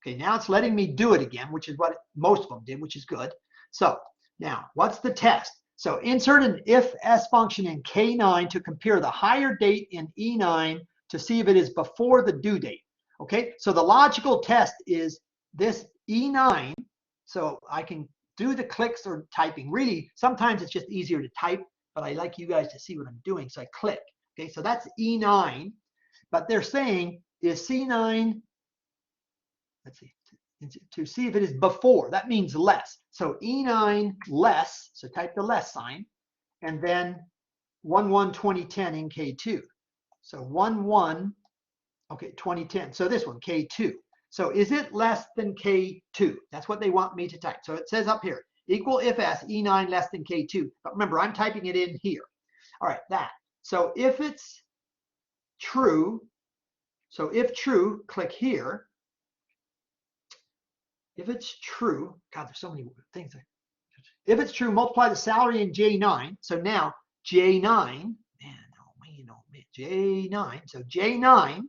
Okay, now it's letting me do it again, which is what most of them did, which is good. So now, what's the test? So insert an if-S function in K9 to compare the higher date in E9 to see if it is before the due date. Okay, so the logical test is this E9. So I can do the clicks or typing. Really, sometimes it's just easier to type, but I like you guys to see what I'm doing. So I click. Okay, so that's E9. But they're saying is C9, let's see, to see if it is before. That means less. So E9 less, so type the less sign, and then 11-2010 in K2. So 11, okay, 2010. So this one, K2. So is it less than K2? That's what they want me to type. So it says up here, equal if S, E9 less than K2. But remember, I'm typing it in here. All right, that. So if it's true, so if true, click here. If it's true, God, there's so many things. If it's true, multiply the salary in J9. So now J9, man, J9. So J9,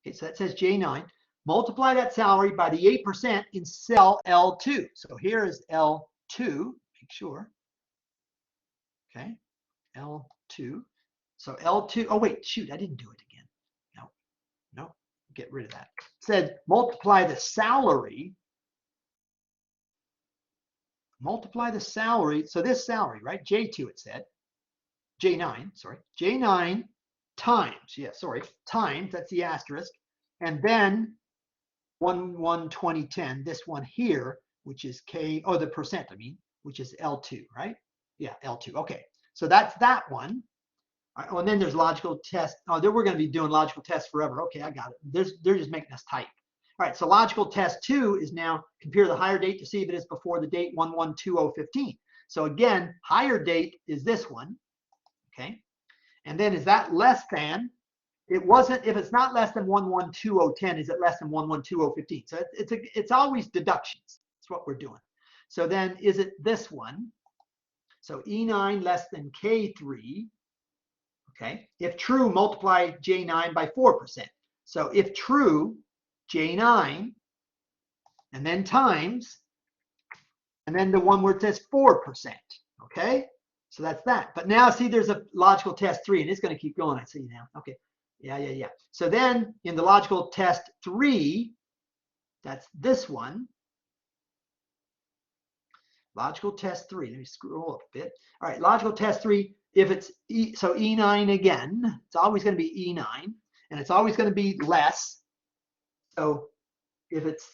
okay, so that says J9. Multiply that salary by the 8% in cell L2. So here is L2, make sure. Okay, L2. So L2, oh wait, shoot, I didn't do it again. No, get rid of that. It said multiply the salary. Multiply the salary. So this salary, right? J2 it said. J9, sorry. J9 times, yeah, sorry, times, that's the asterisk. And then 11-2010, this one here, which is K, oh, the percent, I mean, which is L2, right? Yeah, L2. Okay, so that's that one. All right, oh, and then there's logical test. Oh, we're going to be doing logical tests forever. Okay, I got it. They're just making us type. All right, so logical test 2 is now compare the higher date to see if it is before the date 11-2015. So again, higher date is this one, okay? And then is that less than? It wasn't. If it's not less than 11-2010, is it less than 11-2015? So it's always deductions. That's what we're doing. So then is it this one? So E9 less than K3. Okay. If true, multiply J9 by 4%. So if true, J9, and then times, and then the one where it says 4%. Okay. So that's that. But now see, there's a logical test 3, and it's going to keep going. I see now. Okay. Yeah. So then in the logical test 3, that's this one. Logical test 3. Let me scroll up a bit. All right, logical test 3. If it's so E9 again, it's always going to be E9, and it's always going to be less. So if it's,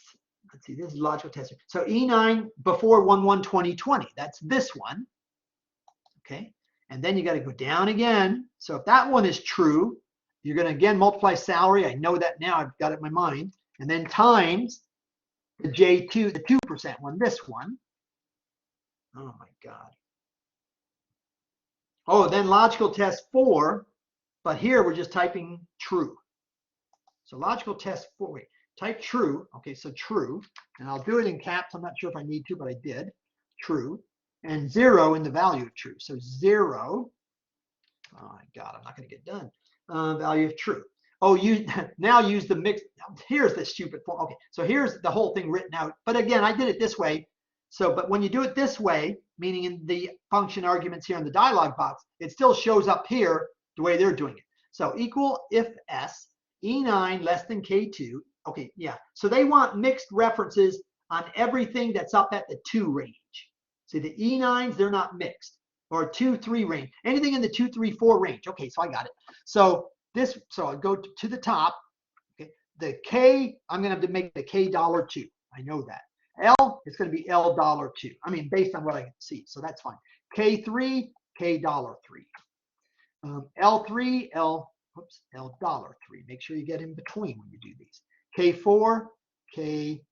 let's see, this is logical test 3. So E9 before 1/1/2020. That's this one. Okay, and then you got to go down again. So if that one is true, you're going to again multiply salary. I know that now. I've got it in my mind. And then times the J2, the 2% one. This one. Oh my God. Oh, then logical test 4, but here we're just typing true. So logical test 4, wait, type true. Okay, so true, and I'll do it in caps. I'm not sure if I need to, but I did. True, and 0 in the value of true. So 0, oh my God, I'm not gonna get done. Value of true. Oh, you now use the mix. Here's the stupid form. Okay, so here's the whole thing written out. But again, I did it this way. So, but when you do it this way, meaning in the function arguments here in the dialog box, it still shows up here the way they're doing it. So equal if S, E9 less than K2. Okay, yeah. So they want mixed references on everything that's up at the 2 range. See, the E9s, they're not mixed, or 2, 3 range. Anything in the 2, 3, 4 range. Okay, so I got it. So this, so I'll go to the top. Okay, the K, I'm gonna have to make the K $2. I know that. L, it's going to be L $2. I mean, based on what I can see. So that's fine. K3, K $3. L3, L $3. Make sure you get in between when you do these. K4, K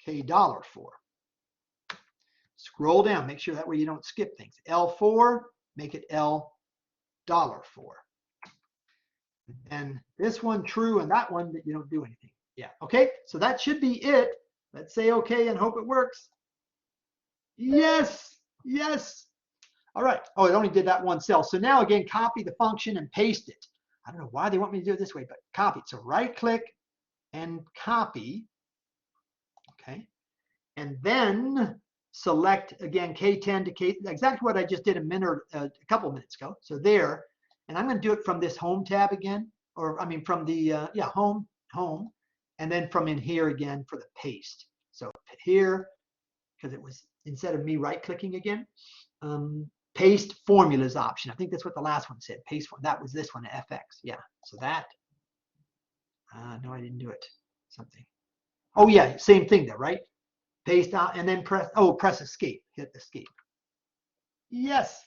$4. Scroll down. Make sure that way you don't skip things. L4, make it L $4. And this one true, and that one that you don't do anything. Yeah. Okay. So that should be it. Let's say okay and hope it works. Yes, yes. All right. Oh, it only did that one cell. So now again, copy the function and paste it. I don't know why they want me to do it this way, but copy it. So right click and copy. Okay. And then select again K10 to K, exactly what I just did a couple of minutes ago. So there, and I'm going to do it from this home tab again, or I mean from the, home. And then from in here again for the paste. So here, because it was, instead of me right clicking again, paste formulas option. I think that's what the last one said. Paste one. That was this one, FX. Yeah. So that, no, I didn't do it. Something. Oh yeah, same thing there, right? Paste out and then press escape. Hit escape. Yes.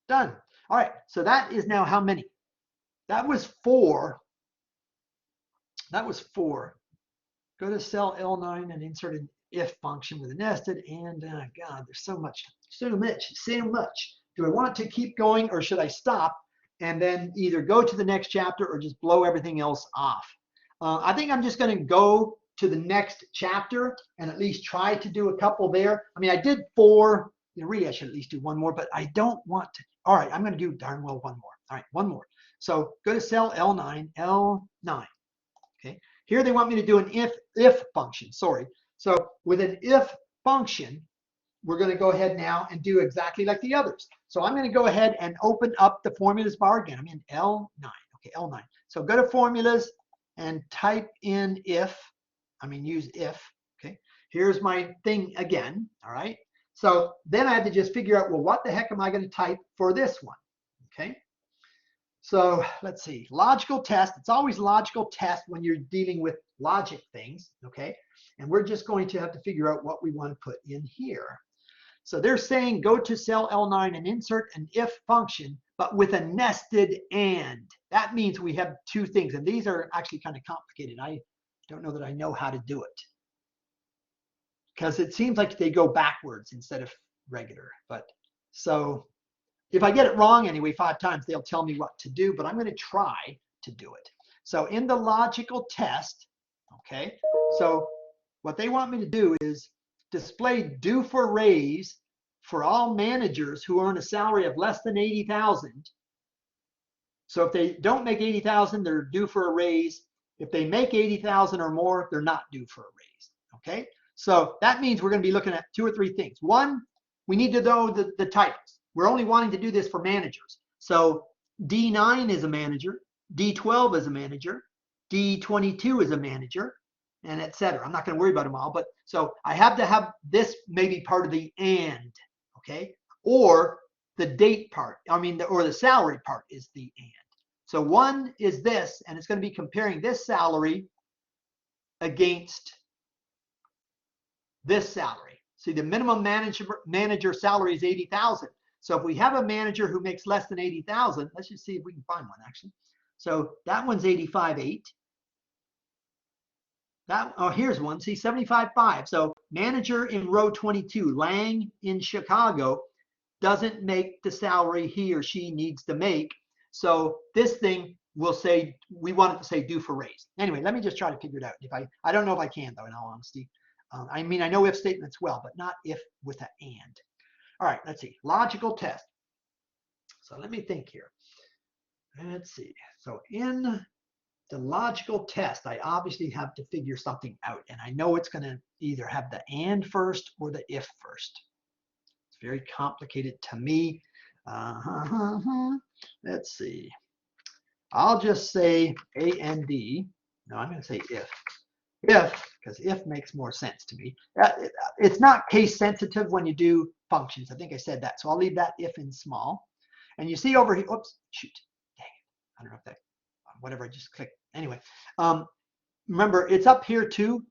Done. All right. So that is now how many? That was 4. That was 4. Go to cell L9 and insert an if function with a nested, and God, there's so much. Do I want to keep going, or should I stop and then either go to the next chapter or just blow everything else off? I think I'm just going to go to the next chapter and at least try to do a couple there. I mean, I did 4. Really, I should at least do one more, but I don't want to. All right, I'm going to do darn well one more. All right, one more. So go to cell L9, L9. Okay. Here they want me to do an if function, sorry. So with an if function, we're going to go ahead now and do exactly like the others. So I'm going to go ahead and open up the formulas bar again. I'm in L9, okay, L9. So go to formulas and type in use if, okay. Here's my thing again, all right. So then I had to just figure out, well, what the heck am I going to type for this one, okay. So let's see, logical test. It's always logical test when you're dealing with logic things, okay? And we're just going to have to figure out what we want to put in here. So they're saying go to cell L9 and insert an if function, but with a nested and. That means we have 2 things, and these are actually kind of complicated. I don't know that I know how to do it, because it seems like they go backwards instead of regular. But so if I get it wrong anyway 5 times, they'll tell me what to do, but I'm going to try to do it. So in the logical test, okay, so what they want me to do is display do for raise for all managers who earn a salary of less than 80,000. So if they don't make 80,000, they're due for a raise. If they make 80,000 or more, they're not due for a raise. Okay. So that means we're going to be looking at 2 or 3 things. One, we need to know the titles. We're only wanting to do this for managers. So D9 is a manager, D12 is a manager, D22 is a manager, and etc. I'm not going to worry about them all, but so I have to have this maybe part of the and, okay? Or the date part, or the salary part is the and. So one is this, and it's going to be comparing this salary against this salary. See, the minimum manager salary is 80,000. So if we have a manager who makes less than 80,000, let's just see if we can find one actually. So that one's 85.8. Here's one. See, 75.5. So manager in row 22, Lang in Chicago, doesn't make the salary he or she needs to make. So this thing will say, we want it to say due for raise. Anyway, let me just try to figure it out. I don't know if I can though, in all honesty. I know if statements well, but not if with an and. All right, let's see. Logical test. So let me think here. Let's see. So in the logical test, I obviously have to figure something out. And I know it's going to either have the and first or the if first. It's very complicated to me. Let's see. I'll just say A and D. No, I'm going to say if. If, because if makes more sense to me. It's not case sensitive when you do functions. I think I said that. So I'll leave that if in small. And you see over here, oops, shoot, dang it. I don't know if that, whatever I just clicked. Anyway, remember it's up here too.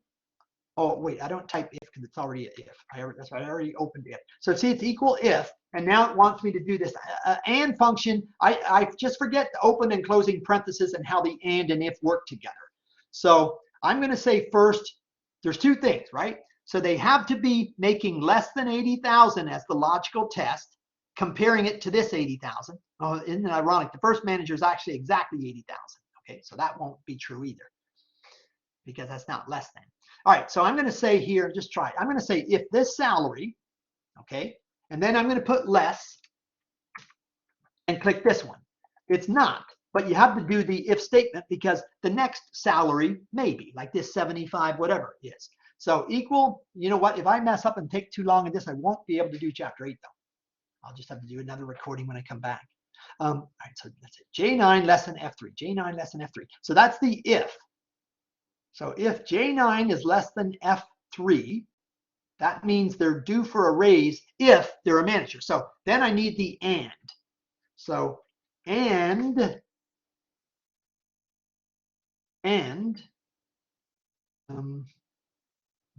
Oh, wait, I don't type if because it's already an if. That's why I already opened it. So see, it's equal if, and now it wants me to do this and function. I just forget the open and closing parentheses and how the and if work together. So I'm going to say first, there's 2 things, right? So they have to be making less than 80,000 as the logical test, comparing it to this 80,000. Oh, isn't it ironic? The first manager is actually exactly 80,000. Okay, so that won't be true either because that's not less than. All right, so I'm going to say here, just try it. I'm going to say if this salary, okay, and then I'm going to put less and click this one. It's not. But you have to do the if statement because the next salary may be like this 75, whatever it is. So equal, you know what? If I mess up and take too long in this, I won't be able to do chapter 8 though. I'll just have to do another recording when I come back. All right, so that's it. J9 less than F3. J9 less than F3. So that's the if. So if J9 is less than F3, that means they're due for a raise if they're a manager. So then I need the and. So and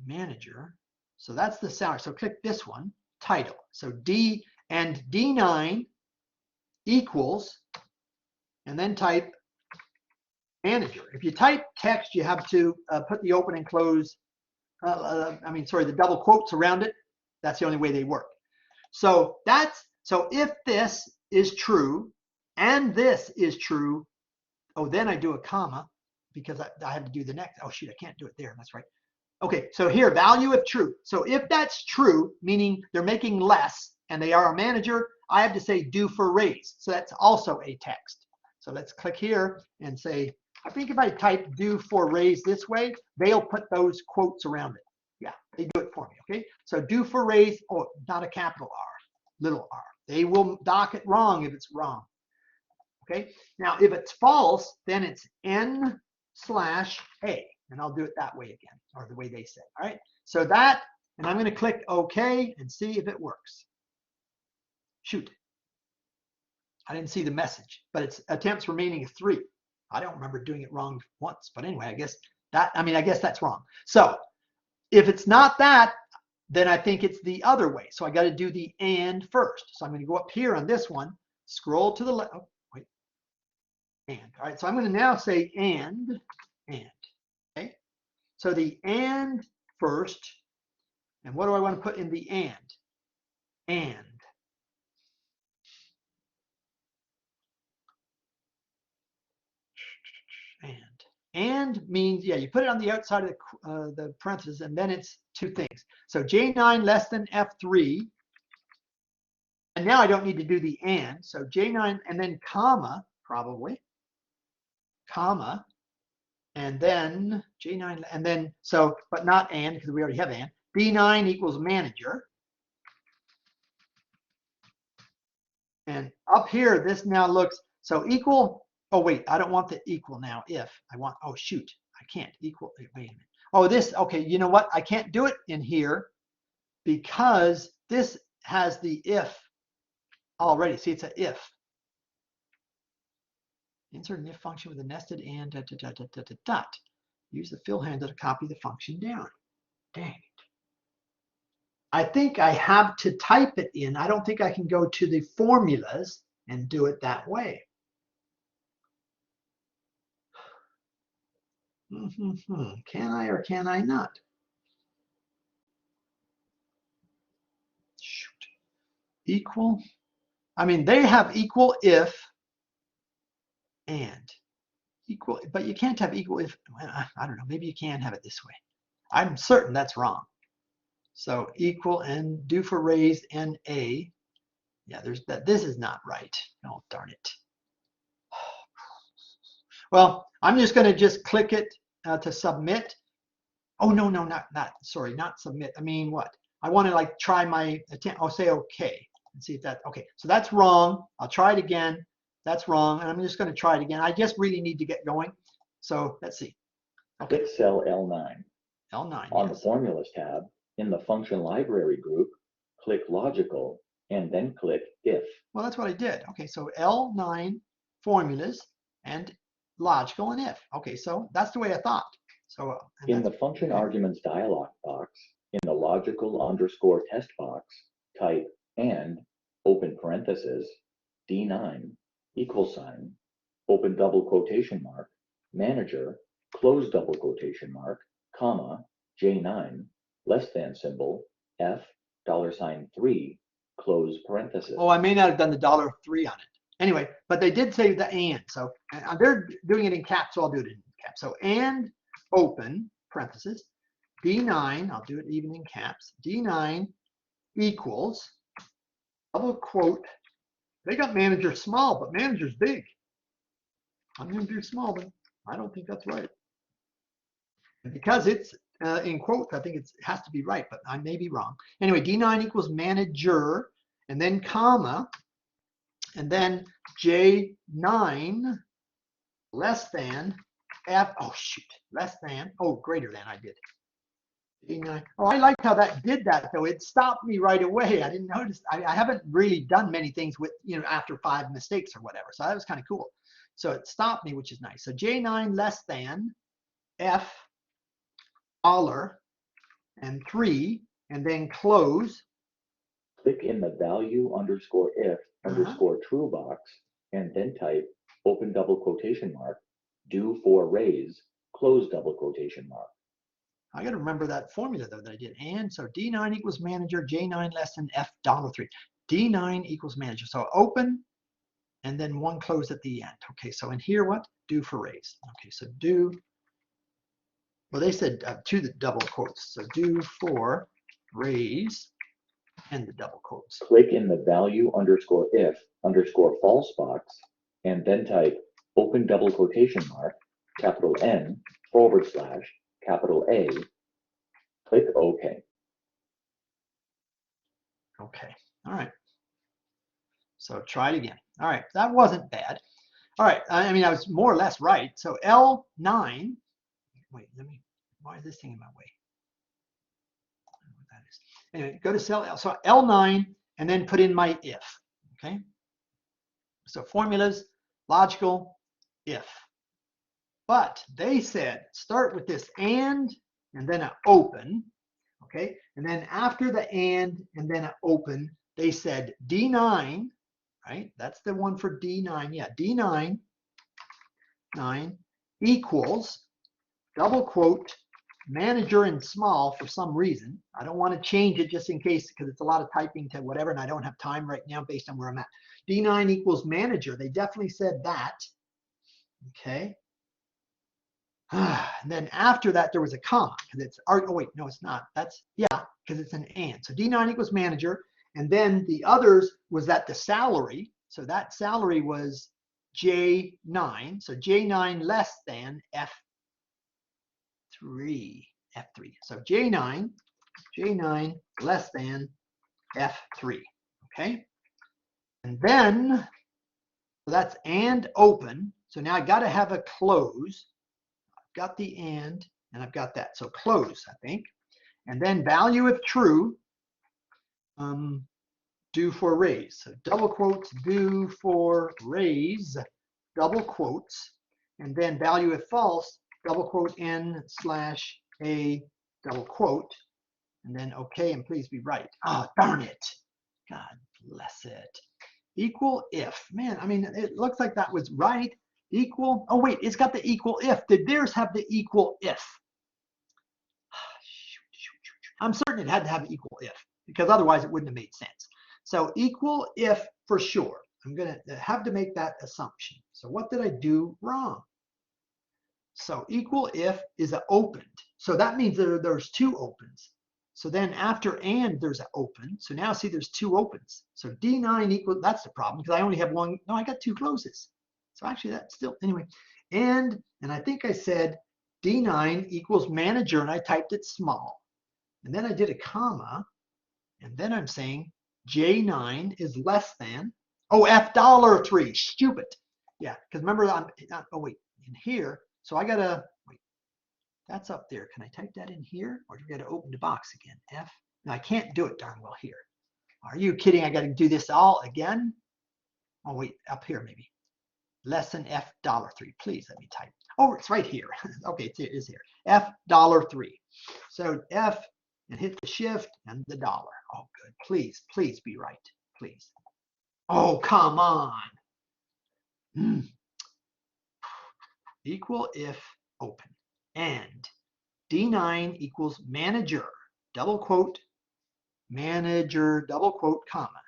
manager. So that's the salary. So click this one, title. So D and D9 equals, and then type manager. If you type text, you have to put the open and close, the double quotes around it. That's the only way they work. So if this is true and this is true, oh, then I do a comma because I have to do the next. Oh, shoot, I can't do it there. That's right. Okay, so here, value if true. So if that's true, meaning they're making less and they are a manager, I have to say due for raise. So that's also a text. So let's click here and say, I think if I type due for raise this way, they'll put those quotes around it. Yeah, they do it for me, okay? So due for raise, oh, not a capital R, little r. They will dock it wrong if it's wrong. Okay, now if it's false, then it's N/A, and I'll do it that way again, or the way they say. All right, so that, and I'm going to click OK and see if it works. Shoot, I didn't see the message, but it's attempts remaining 3. I don't remember doing it wrong once, but anyway, I guess that's wrong. So if it's not that, then I think it's the other way. So I got to do the and first. So I'm going to go up here on this one, scroll to the left. Oh, wait. And. All right, so I'm going to now say and. Okay. So the and first. And what do I want to put in the and? And. And means, yeah, you put it on the outside of the parentheses, and then it's 2 things. So J9 less than F3 And now I don't need to do the and. So J9 and then comma, probably, comma, and then J9, and then, so, but not and, because we already have and. D9 equals manager. And up here, this now looks, so equal, oh wait, I don't want the equal now, if. I want, oh shoot, I can't equal, wait a minute. Oh, this, okay, you know what? I can't do it in here because this has the if already. See, it's an if. Insert an if function with a nested and dot, dot, dot, dot, dot, dot. Use the fill handler to copy the function down. Dang it. I think I have to type it in. I don't think I can go to the formulas and do it that way. Can I or can I not? Shoot. Equal. I mean, they have equal if and equal, but you can't have equal if, I don't know, maybe you can have it this way. I'm certain that's wrong. So equal and do for raised and a. Yeah, there's that. This is not right. Oh, darn it. Well, I'm just going to just click it to submit. Oh, no, not sorry, not submit. I mean, what? I want to like try my attempt. I'll say okay and see if that, okay. So that's wrong. I'll try it again. That's wrong. And I'm just going to try it again. I just really need to get going. So let's see. Okay. Click cell L9. L9. On the Formulas tab, in the Function Library group, click Logical, and then click If. Well, that's what I did. Okay, so L9, Formulas, and Logical, and If. Okay, so that's the way I thought. So in the Function Arguments dialog box, in the Logical _ test box, type and, open parenthesis, D9, $, open double quotation mark, manager, close double quotation mark, comma, J9, less than symbol, F, $3, close parenthesis. Oh, I may not have done the $3 on it. Anyway, but they did say the and. So they're doing it in caps, so I'll do it in caps. So and open parenthesis, D9, I'll do it even in caps, D9 equals, double quote, they got manager small, but manager's big. I'm going to do small, but I don't think that's right. And because it's in quotes, I think it has to be right, but I may be wrong. Anyway, D9 equals manager, and then comma, and then J9 less than F, oh shoot, less than, oh, greater than I did. J9, oh, I liked how that did that though. It stopped me right away. I didn't notice, I haven't really done many things with, after 5 mistakes or whatever. So that was kind of cool. So it stopped me, which is nice. So J9 less than F $and 3, and then close. Click in the value _ if _ true box, and then type open double quotation mark, do for raise, close double quotation mark. I got to remember that formula though that I did. And so D9 equals manager, J9 less than F $3. D9 equals manager. So open and then one close at the end. Okay, so in here, what? Do for raise. Okay, so do, well, they said to the double quotes. So do for raise and the double quotes. Click in the value _ if _ false box, and then type open double quotation mark, capital N, / capital A, click OK. Okay, all right. So try it again. All right, that wasn't bad. All right, I mean, I was more or less right. So L9, wait, why is this thing in my way? I don't know what that is. Anyway, go to cell L. So L9, and then put in my if, okay? So formulas, logical, if. But they said, start with this and then an open, okay? And then after the and then an open, they said D9, right? That's the one for D9, yeah, D9, 9 equals, double quote, manager in small for some reason. I don't want to change it just in case, because it's a lot of typing to whatever, and I don't have time right now based on where I'm at. D9 equals manager. They definitely said that. Okay. And then after that, there was a comma because it's, oh wait, no, it's not. That's, yeah, because it's an and. So D9 equals manager. And then the others was that the salary, so that salary was J9, so J9 less than F3, so J9 less than F3, okay? And then, so that's and open, so now I gotta have a close. I've got the and I've got that, so close, I think. And then value if true, do for raise. So double quotes, do for raise, double quotes, and then value if false, double quote n/a double quote, and then okay, and please be right. Oh, darn it. God bless it. Equal if. Man, I mean, it looks like that was right. Equal. Oh, wait, it's got the equal if. Did theirs have the equal if? I'm certain it had to have equal if, because otherwise it wouldn't have made sense. So equal if for sure. I'm going to have to make that assumption. So what did I do wrong? So equal if is an opened. So that means there's two opens. So then after and there's an open. So now see there's two opens. So D9 equal, that's the problem because I only have one. No, I got two closes. So actually that's still, anyway. And I think I said D9 equals manager and I typed it small. And then I did a comma. And then I'm saying J9 is less than, oh, F$3, stupid. Yeah, because remember, oh wait, in here, so I gotta, wait, that's up there. Can I type that in here? Or do we gotta open the box again? F, no, I can't do it darn well here. Are you kidding? I gotta do this all again? Oh wait, up here maybe. Less than F$3, please let me type. Oh, it's right here. Okay, it is here. F$3. So F, and hit the shift and the dollar. Oh, good. Please, please be right. Please. Oh, come on. Equal if open. And D9 equals manager, double quote, manager, double quote, comma.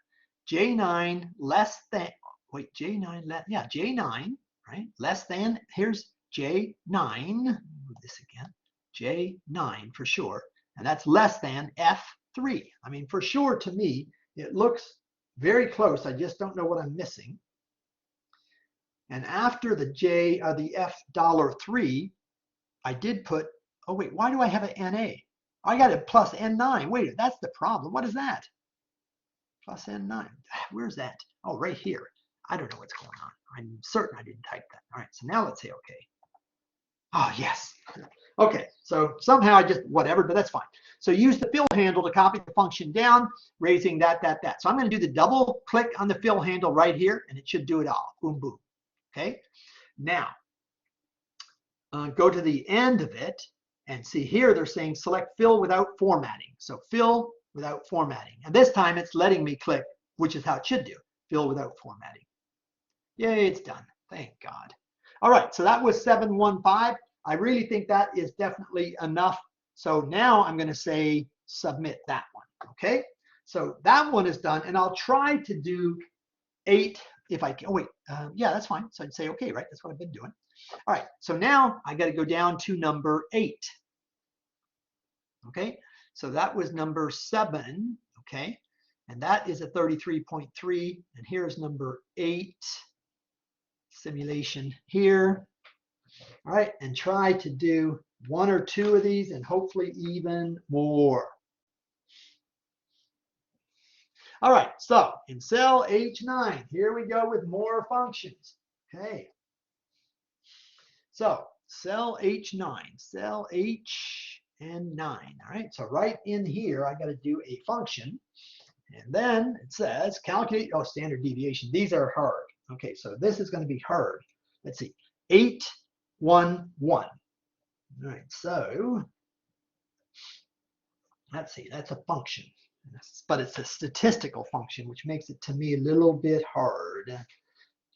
J9 less than, wait, J9, yeah, J9, right? Less than, here's J9, move this again, J9 for sure. And that's less than F3. I mean, for sure to me, it looks very close. I just don't know what I'm missing. And after the the F$3, I did put, oh wait, why do I have an NA? I got a plus N9. Wait, that's the problem. What is that? Plus N9. Where's that? Oh, right here. I don't know what's going on. I'm certain I didn't type that. All right, so now let's say okay. Oh, yes. Okay, so somehow I just, whatever, but that's fine. So use the fill handle to copy the function down, raising that. So I'm going to do the double click on the fill handle right here, and it should do it all. Boom, boom. Okay, now go to the end of it, and see here they're saying select fill without formatting. So fill without formatting. And this time it's letting me click, which is how it should do, fill without formatting. Yay, it's done. Thank God. All right, so that was 715. I really think that is definitely enough. So now I'm going to say submit that one. Okay, so that one is done, and I'll try to do 8 if I can. Oh wait, yeah, that's fine. So I'd say okay, right? That's what I've been doing. All right, so now I got to go down to number 8. Okay, so that was number 7. Okay, and that is a 33.3, and here's number 8. Simulation here. All right, and try to do 1 or 2 of these and hopefully even more. All right, so in cell H9, here we go with more functions. Okay, so cell H9, cell H and 9. All right, so right in here, I got to do a function. And then it says calculate, oh, standard deviation. These are hard. Okay, so this is going to be hard. Let's see, 811. All right, so let's see, that's a function, but it's a statistical function, which makes it to me a little bit hard.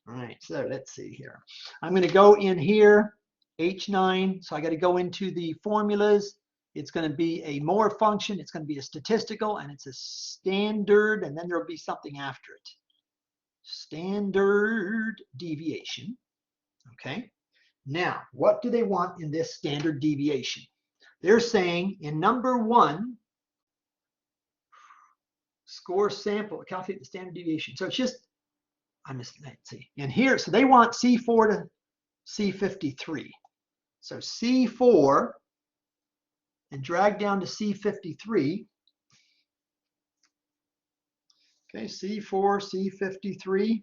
All right, so let's see here. I'm going to go in here, H9, so I got to go into the formulas. It's going to be a more function, it's going to be a statistical, and it's a standard, and then there'll be something after it. Standard deviation. Okay, now what do they want in this standard deviation? They're saying in number 1, score sample, calculate the standard deviation. So it's just, let's see. And here, so they want C4 to C53. So C4 and drag down to C53. Okay, C4, C53.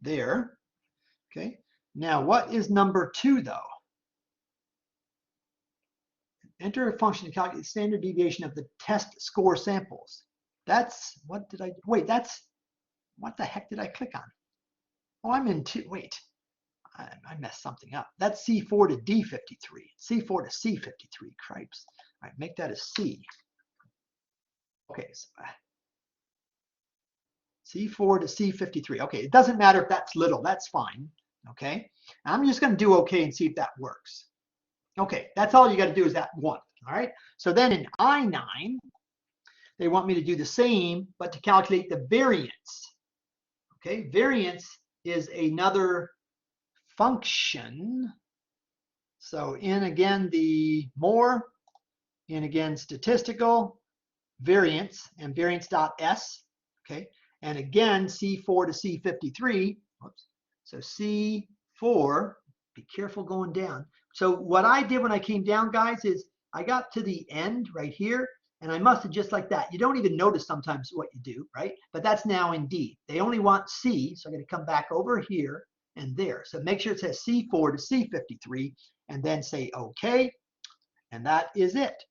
There. Okay. Now, what is number 2 though? Enter a function to calculate the standard deviation of the test score samples. That's, what did I, wait, that's, what the heck did I click on? Oh, I'm in two, wait, I messed something up. That's C4 to D53, C4 to C53, cripes. All right, make that a C. Okay, so C4 to C53. Okay, it doesn't matter if that's little, that's fine. Okay, I'm just gonna do okay and see if that works. Okay, that's all you gotta do is that one, all right? So then in I9, they want me to do the same, but to calculate the variance. Okay, variance is another function. So in again the more, in again statistical, variance, and variance.s, okay? And again, C4 to C53, whoops. So C4, be careful going down. So what I did when I came down, guys, is I got to the end right here, and I must have just like that. You don't even notice sometimes what you do, right? But that's now in D. They only want C, so I'm going to come back over here and there. So make sure it says C4 to C53, and then say OK, and that is it.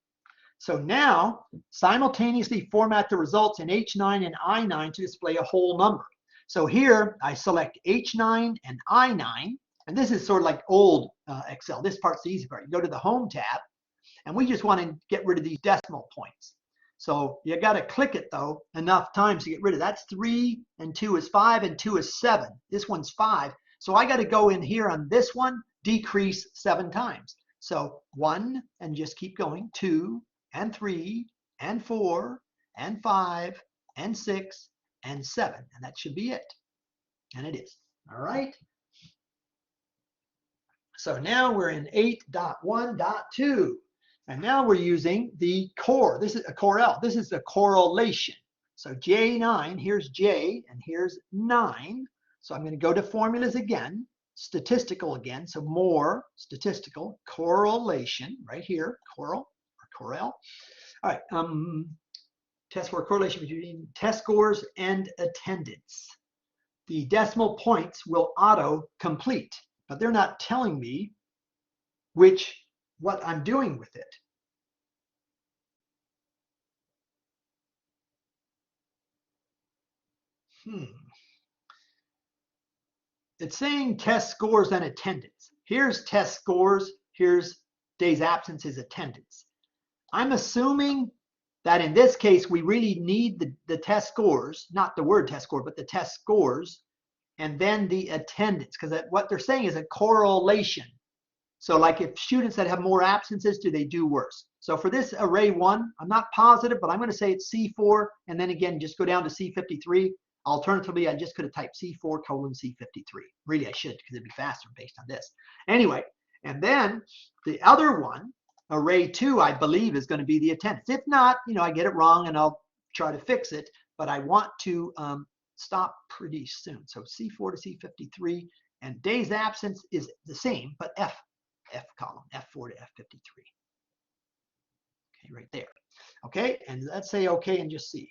So now, simultaneously format the results in H9 and I9 to display a whole number. So here, I select H9 and I9, and this is sort of like old Excel. This part's the easy part. You go to the Home tab, and we just want to get rid of these decimal points. So you got to click it, though, enough times to get rid of. That's 3, and 2 is 5, and 2 is 7. This one's 5. So I got to go in here on this one, decrease 7 times. So 1, and just keep going, 2, and 3, and 4, and 5, and 6, and 7. And that should be it. And it is. All right. So now we're in 8.1.2. And now we're using the core. This is a Corel. This is the correlation. So J9, here's J, and here's 9. So I'm going to go to formulas again, statistical again. So more statistical correlation right here, Corel. All right, test score correlation between test scores and attendance. The decimal points will auto complete, but they're not telling me what I'm doing with it. It's saying test scores and attendance. Here's test scores, here's days absence is attendance. I'm assuming that in this case, we really need the test scores, not the word test score, but the test scores, and then the attendance, because what they're saying is a correlation. So like if students that have more absences, do they do worse? So for this array 1, I'm not positive, but I'm going to say it's C4, and then again, just go down to C53. Alternatively, I just could have typed C4 colon C53. Really, I should, because it'd be faster based on this. Anyway, and then the other one, array 2, I believe, is going to be the attendance. If not, I get it wrong and I'll try to fix it, but I want to stop pretty soon. So C4 to C53, and days absence is the same, but F column, F4 to F53. Okay, right there. Okay, and let's say okay and just see.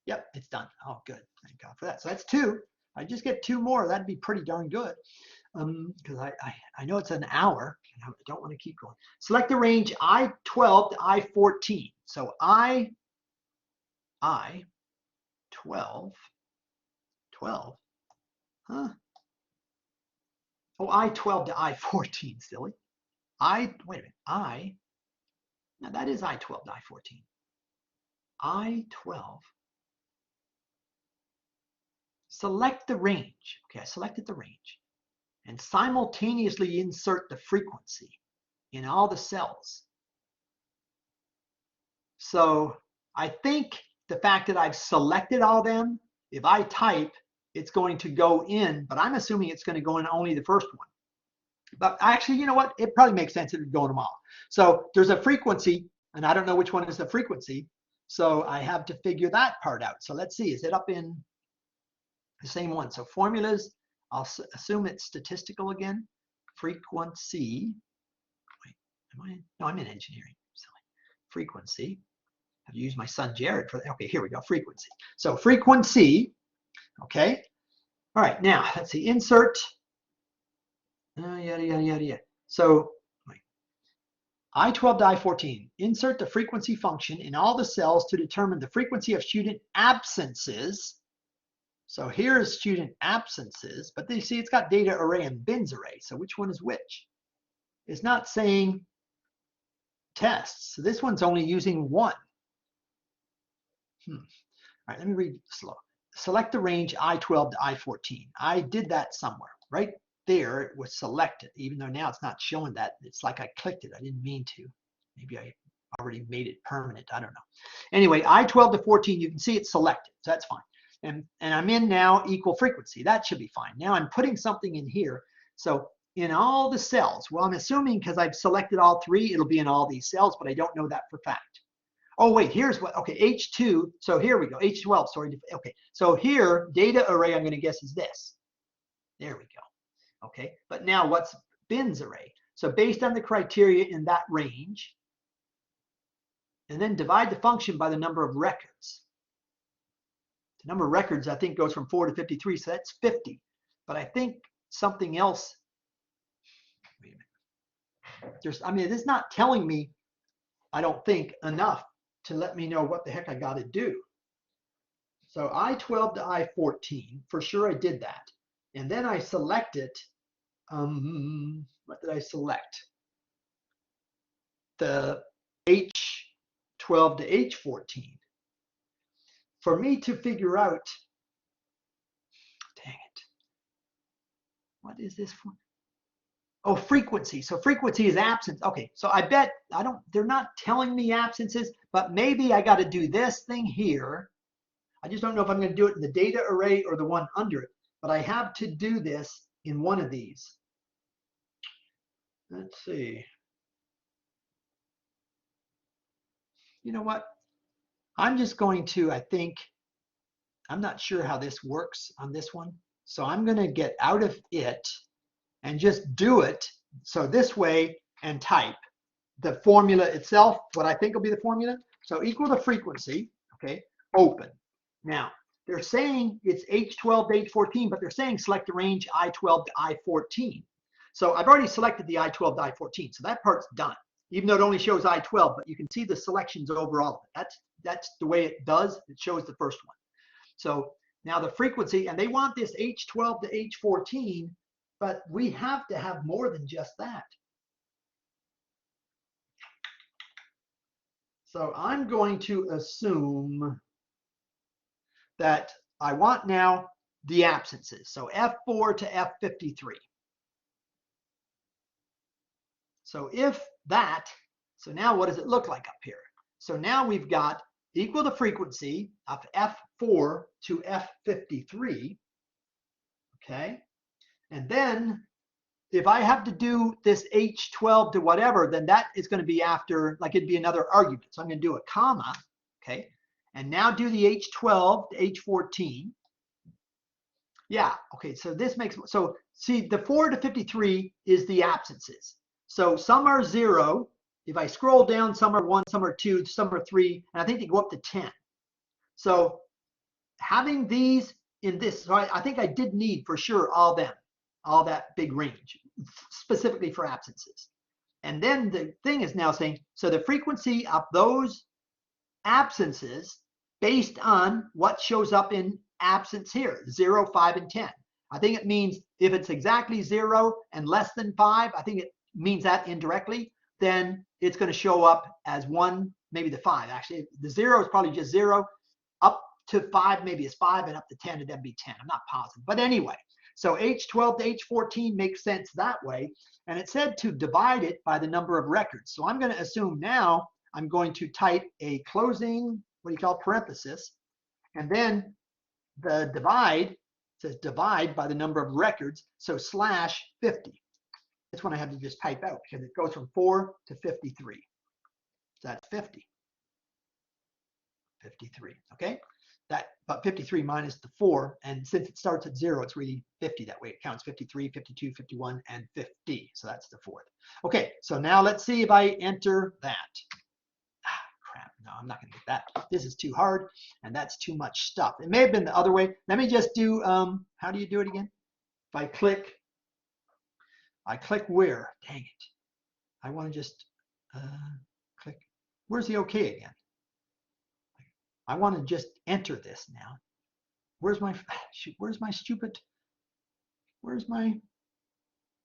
Yep, it's done. Oh, good. Thank God for that. So that's 2. I just get 2 more. That'd be pretty darn good. Because I know it's an hour. And I don't want to keep going. Select the range I12 to I14. So I12, 12, huh? Oh, I12 to I14, silly. Wait a minute, now that is I12 to I14. I12. Select the range. Okay, I selected the range. And simultaneously insert the frequency in all the cells. So I think the fact that I've selected all them, if I type, it's going to go in, but I'm assuming it's going to go in only the first one. But actually, you know what? It probably makes sense if it's going them all. So there's a frequency, and I don't know which one is the frequency, So I have to figure that part out. So let's see, is it up in the same one? So formulas, I'll assume it's statistical again. Frequency. Wait, am I in? No, I'm in engineering. Silly. Frequency. I've used my son Jared for that. Okay, here we go. Frequency. So frequency. Okay. All right. Now let's see. Insert. Yada yada yada yada. So I12 to I14. Insert the frequency function in all the cells to determine the frequency of student absences. So here's student absences, but you see it's got data array and bins array. So which one is which? It's not saying tests. So this one's only using one. All right, let me read slow. Select the range I12 to I14. I did that somewhere. Right there, it was selected, even though now it's not showing that. It's like I clicked it. I didn't mean to. Maybe I already made it permanent. I don't know. Anyway, I12 to 14, you can see it's selected. So that's fine. And I'm in now equal frequency. That should be fine. Now I'm putting something in here. So in all the cells, well, I'm assuming because I've selected all three, it'll be in all these cells, but I don't know that for fact. Oh, wait, here's what, okay, H2. So here we go, H12, sorry. Okay, so here, data array, I'm going to guess is this. There we go. Okay, but now what's bins array? So based on the criteria in that range, and then divide the function by the number of records. The number of records, I think, goes from 4 to 53, so that's 50. But I think something else, wait a minute. I mean, it's not telling me, I don't think, enough to let me know what the heck I got to do. So I12 to I14, for sure I did that. And then I selected, what did I select? The H12 to H14. For me to figure out, dang it, what is this for? Oh, frequency. So frequency is absence. Okay, so I bet they're not telling me absences, but maybe I got to do this thing here. I just don't know if I'm going to do it in the data array or the one under it, but I have to do this in one of these. Let's see. You know what? I'm just going to, I think, I'm not sure how this works on this one. So I'm going to get out of it and just do it. So this way, and type the formula itself, what I think will be the formula. So equal the frequency, okay, open. Now, they're saying it's H12 to H14, but they're saying select the range I12 to I14. So I've already selected the I12 to I14, so that part's done. Even though it only shows I12, but you can see the selections overall. That's the way it does. It shows the first one. So now the frequency, and they want this H12 to H14, but we have to have more than just that. So I'm going to assume that I want now the absences. So F4 to F53. So if that, so now what does it look like up here? So now we've got equal the frequency of F4 to F53. Okay. And then if I have to do this H12 to whatever, then that is going to be after, like it'd be another argument. So I'm going to do a comma. Okay. And now do the H12 to H14. Yeah, okay, so this makes, so see the 4 to 53 is the absences. So some are 0. If I scroll down, some are 1, some are 2, some are 3, and I think they go up to 10. So having these in this, so I think I did need for sure all that big range, specifically for absences. And then the thing is now saying, so the frequency of those absences based on what shows up in absence here, 0, 5, and 10. I think it means if it's exactly 0 and less than 5, I think it means that indirectly, then it's going to show up as 1, maybe the 5. Actually, the 0 is probably just 0. Up to 5 maybe is 5, and up to 10 it'd then be 10. I'm not positive. But anyway, so H12 to H14 makes sense that way. And it said to divide it by the number of records. So I'm going to assume now I'm going to type a closing, what do you call, parenthesis, and then the divide says divide by the number of records, so /50. This one I have to just type out because it goes from 4 to 53. So that's 50. 53, okay? But 53 minus the 4, and since it starts at 0, it's really 50 that way. It counts 53, 52, 51, and 50. So that's the 4th. Okay, so now let's see if I enter that. Ah, crap, no, I'm not going to get that. This is too hard, and that's too much stuff. It may have been the other way. Let me just do, how do you do it again? If I click where? Dang it. I want to just click. Where's the OK again? I want to just enter this now. Where's my stupid, where's my,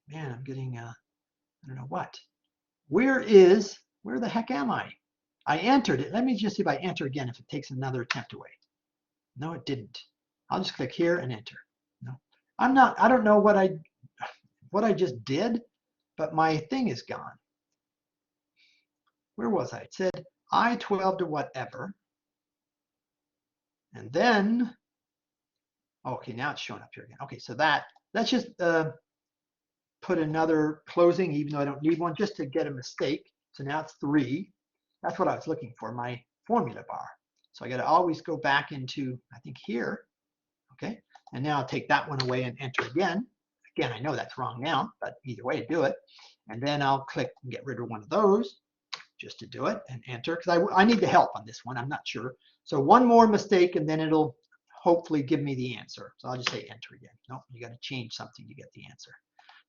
man, I'm getting, I don't know what. Where the heck am I? I entered it. Let me just see if I enter again, if it takes another attempt away. No, it didn't. I'll just click here and enter. No, I don't know what I just did, but my thing is gone. Where was I? It said I-12 to whatever. And then, okay, now it's showing up here again. Okay, so let's just put another closing, even though I don't need one, just to get a mistake. So now it's 3. That's what I was looking for, my formula bar. So I got to always go back into, I think, here. Okay, and now I'll take that one away and enter again. Again, I know that's wrong now, but either way, do it. And then I'll click and get rid of one of those just to do it and enter, because I need the help on this one. I'm not sure. So one more mistake, and then it'll hopefully give me the answer. So I'll just say enter again. Nope, you got to change something to get the answer.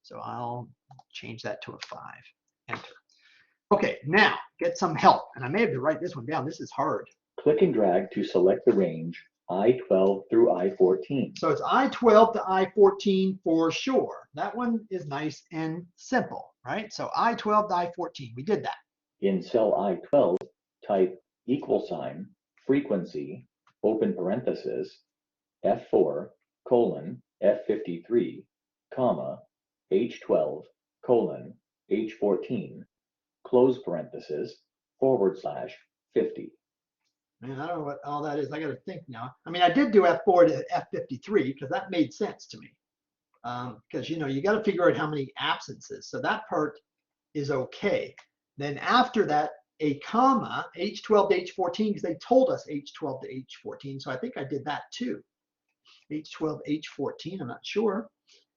So I'll change that to a 5. Enter. Okay, now get some help. And I may have to write this one down. This is hard. Click and drag to select the range I-12 through I-14. So it's I-12 to I-14 for sure. That one is nice and simple, right? So I-12 to I-14, we did that. In cell I-12, type =, frequency, open parenthesis, F4, F53, comma, H12, H14, close parenthesis, / 50. Man, I don't know what all that is. I got to think now. I mean, I did do F4 to F53 because that made sense to me. Because, you got to figure out how many absences. So that part is okay. Then after that, a comma, H12 to H14, because they told us H12 to H14. So I think I did that too. H12, H14, I'm not sure.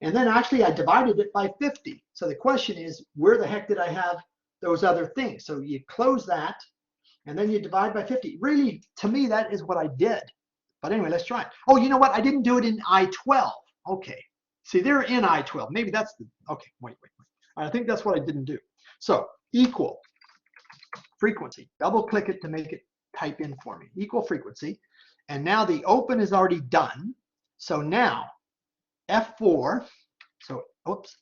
And then actually I divided it by 50. So the question is, where the heck did I have those other things? So you close that, and then you divide by 50. Really, to me, that is what I did. But anyway, let's try it. Oh, you know what? I didn't do it in I-12. Okay. See, they're in I-12. Maybe that's the, okay, wait. I think that's what I didn't do. So equal frequency. Double click it to make it type in for me. Equal frequency. And now the open is already done. So now F4, so oops,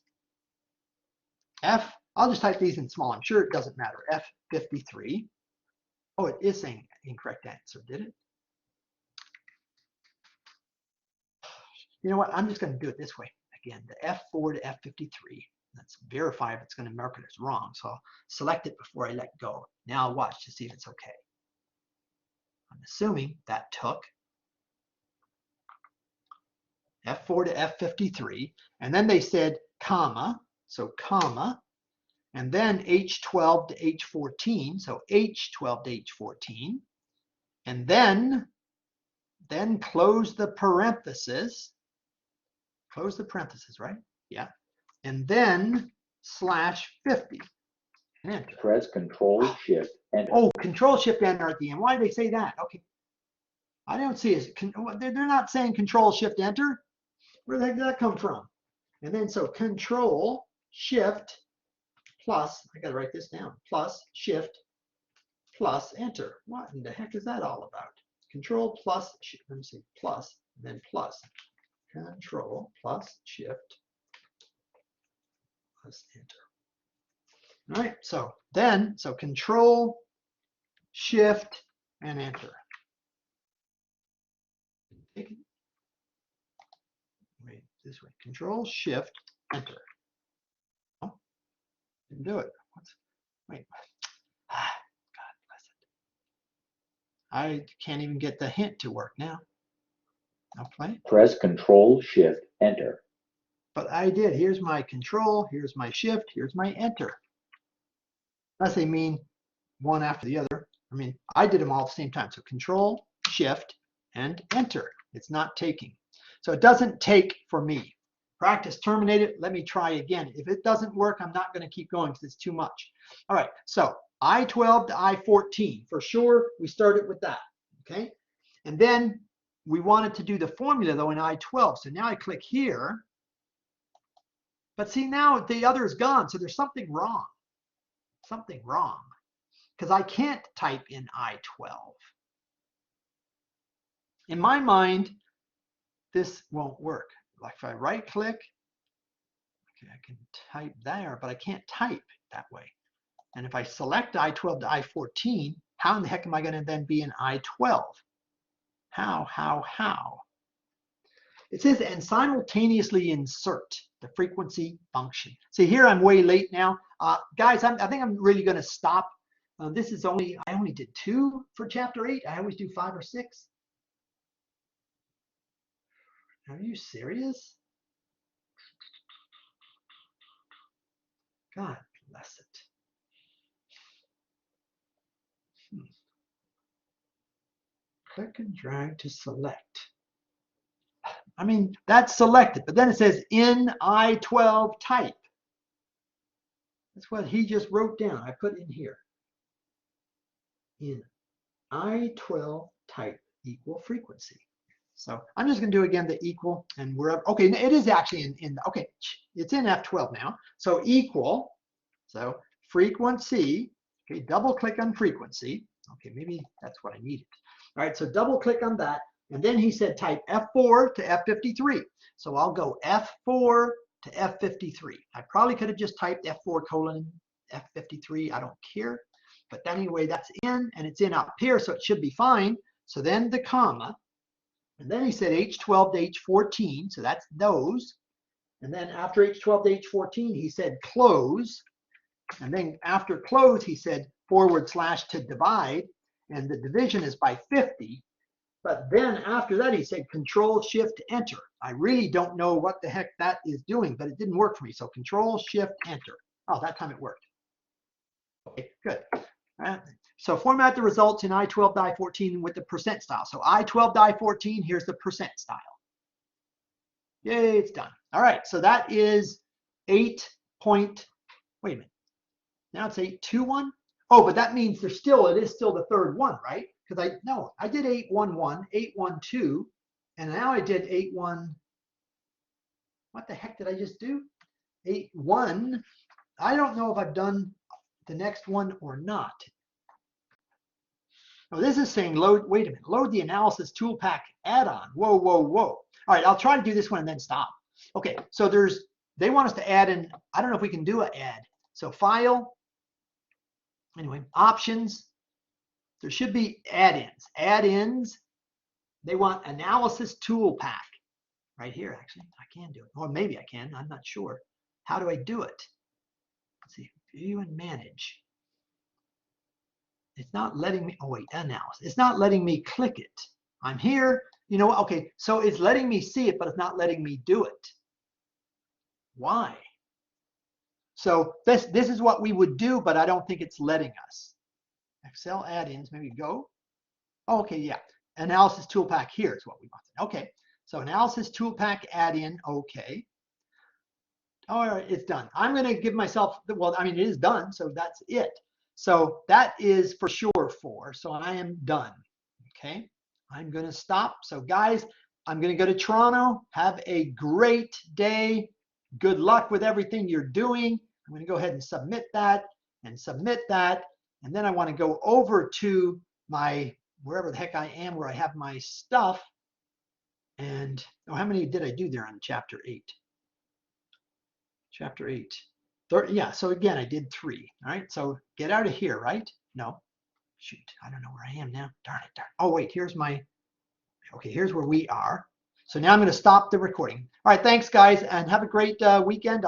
I'll just type these in small. I'm sure it doesn't matter. F53. Oh, it is saying incorrect answer, did it? You know what? I'm just going to do it this way. Again, the F4 to F53. Let's verify if it's going to mark it as wrong. So I'll select it before I let go. Now I'll watch to see if it's okay. I'm assuming that took F4 to F53. And then they said comma. So comma. And then H12 to H14. So H12 to H14. And then close the parenthesis. Close the parenthesis, right? Yeah. And then /50. And enter. Press Control Shift Enter. Oh, Control Shift Enter at the end. Why did they say that? Okay. I don't see it. They're not saying Control Shift Enter. Where the heck did that come from? And then so Control Shift plus, I got to write this down, plus Shift plus Enter. What in the heck is that all about? Control plus, let me see, plus, then plus. Control plus Shift plus Enter. All right, so Control Shift and Enter. Wait, this way. Control Shift Enter. Oh, didn't do it. Wait. God bless it. I can't even get the hint to work now. I'll play. Press Control Shift Enter. But I did. Here's my Control. Here's my Shift. Here's my Enter. Unless they mean one after the other. I mean, I did them all at the same time. So Control, Shift, and Enter. It's not taking. So it doesn't take for me. Practice terminated. Let me try again. If it doesn't work, I'm not going to keep going because it's too much. All right, so I-12 to I-14. For sure, we started with that, okay? And then we wanted to do the formula, though, in I-12. So now I click here. But see, now the other is gone, so there's something wrong. Something wrong. Because I can't type in I-12. In my mind, this won't work. Like if I right-click, okay, I can type there, but I can't type that way. And if I select I-12 to I-14, how in the heck am I going to then be in I-12? How? It says, and simultaneously insert the frequency function. See, here I'm way late now. Guys, I think I'm really going to stop. This is I only did 2 for chapter 8. I always do 5 or 6. Are you serious? God bless it. Click and drag to select. I mean, that's selected, but then it says in I-12 type. That's what he just wrote down. I put in here. In I-12 type equal frequency. So I'm just going to do again the equal and wherever. Okay, it is actually okay, it's in F12 now. So equal, so frequency, okay, double click on frequency. Okay, maybe that's what I needed. All right, so double click on that. And then he said type F4 to F53. So I'll go F4 to F53. I probably could have just typed F4 colon F53. I don't care. But anyway, that's in, and it's in up here, so it should be fine. So then the comma. And then he said H12 to H14. So that's those. And then after H12 to H14, he said close. And then after close, he said / to divide. And the division is by 50. But then after that, he said Control Shift Enter. I really don't know what the heck that is doing, but it didn't work for me. So Control Shift Enter. Oh, that time it worked. Okay, good. So format the results in I-12 to I-14 with the percent style. So I-12 to I-14, here's the percent style. Yay, it's done. All right, so that is 8 point, wait a minute. Now it's 821. Oh, but that means it is still the third one, right? Because I did 811, 812, and now I did 81. What the heck did I just do? 81. I don't know if I've done the next one or not. Oh, this is saying load, wait a minute, load the analysis tool pack add-on. Whoa. All right, I'll try to do this one and then stop. Okay, so they want us to add in, I don't know if we can do an add. So file, anyway, options, there should be add-ins. Add-ins, they want analysis tool pack. Right here, actually, I can do it. Or maybe I can, I'm not sure. How do I do it? Let's see, view and manage. It's not letting me, oh wait, analysis. It's not letting me click it. I'm here, you know, okay, so it's letting me see it, but it's not letting me do it. Why? So this is what we would do, but I don't think it's letting us. Excel add-ins, maybe go. Oh, okay, yeah. Analysis tool pack here is what we want. Okay, so analysis tool pack add-in, okay. All right, it's done. I'm going to give myself, well, I mean, it is done, so that's it. So that is for sure 4. So I am done. Okay, I'm going to stop. So guys, I'm going to go to Toronto. Have a great day. Good luck with everything you're doing. I'm going to go ahead and submit that and submit that. And then I want to go over to my, wherever the heck I am, where I have my stuff. And oh, how many did I do there on chapter 8? Chapter 8. Yeah, so again, I did 3. All right, so get out of here, right? No. Shoot, I don't know where I am now. Darn it. Oh, wait, here's my, okay, here's where we are. So now I'm going to stop the recording. All right, thanks, guys, and have a great weekend.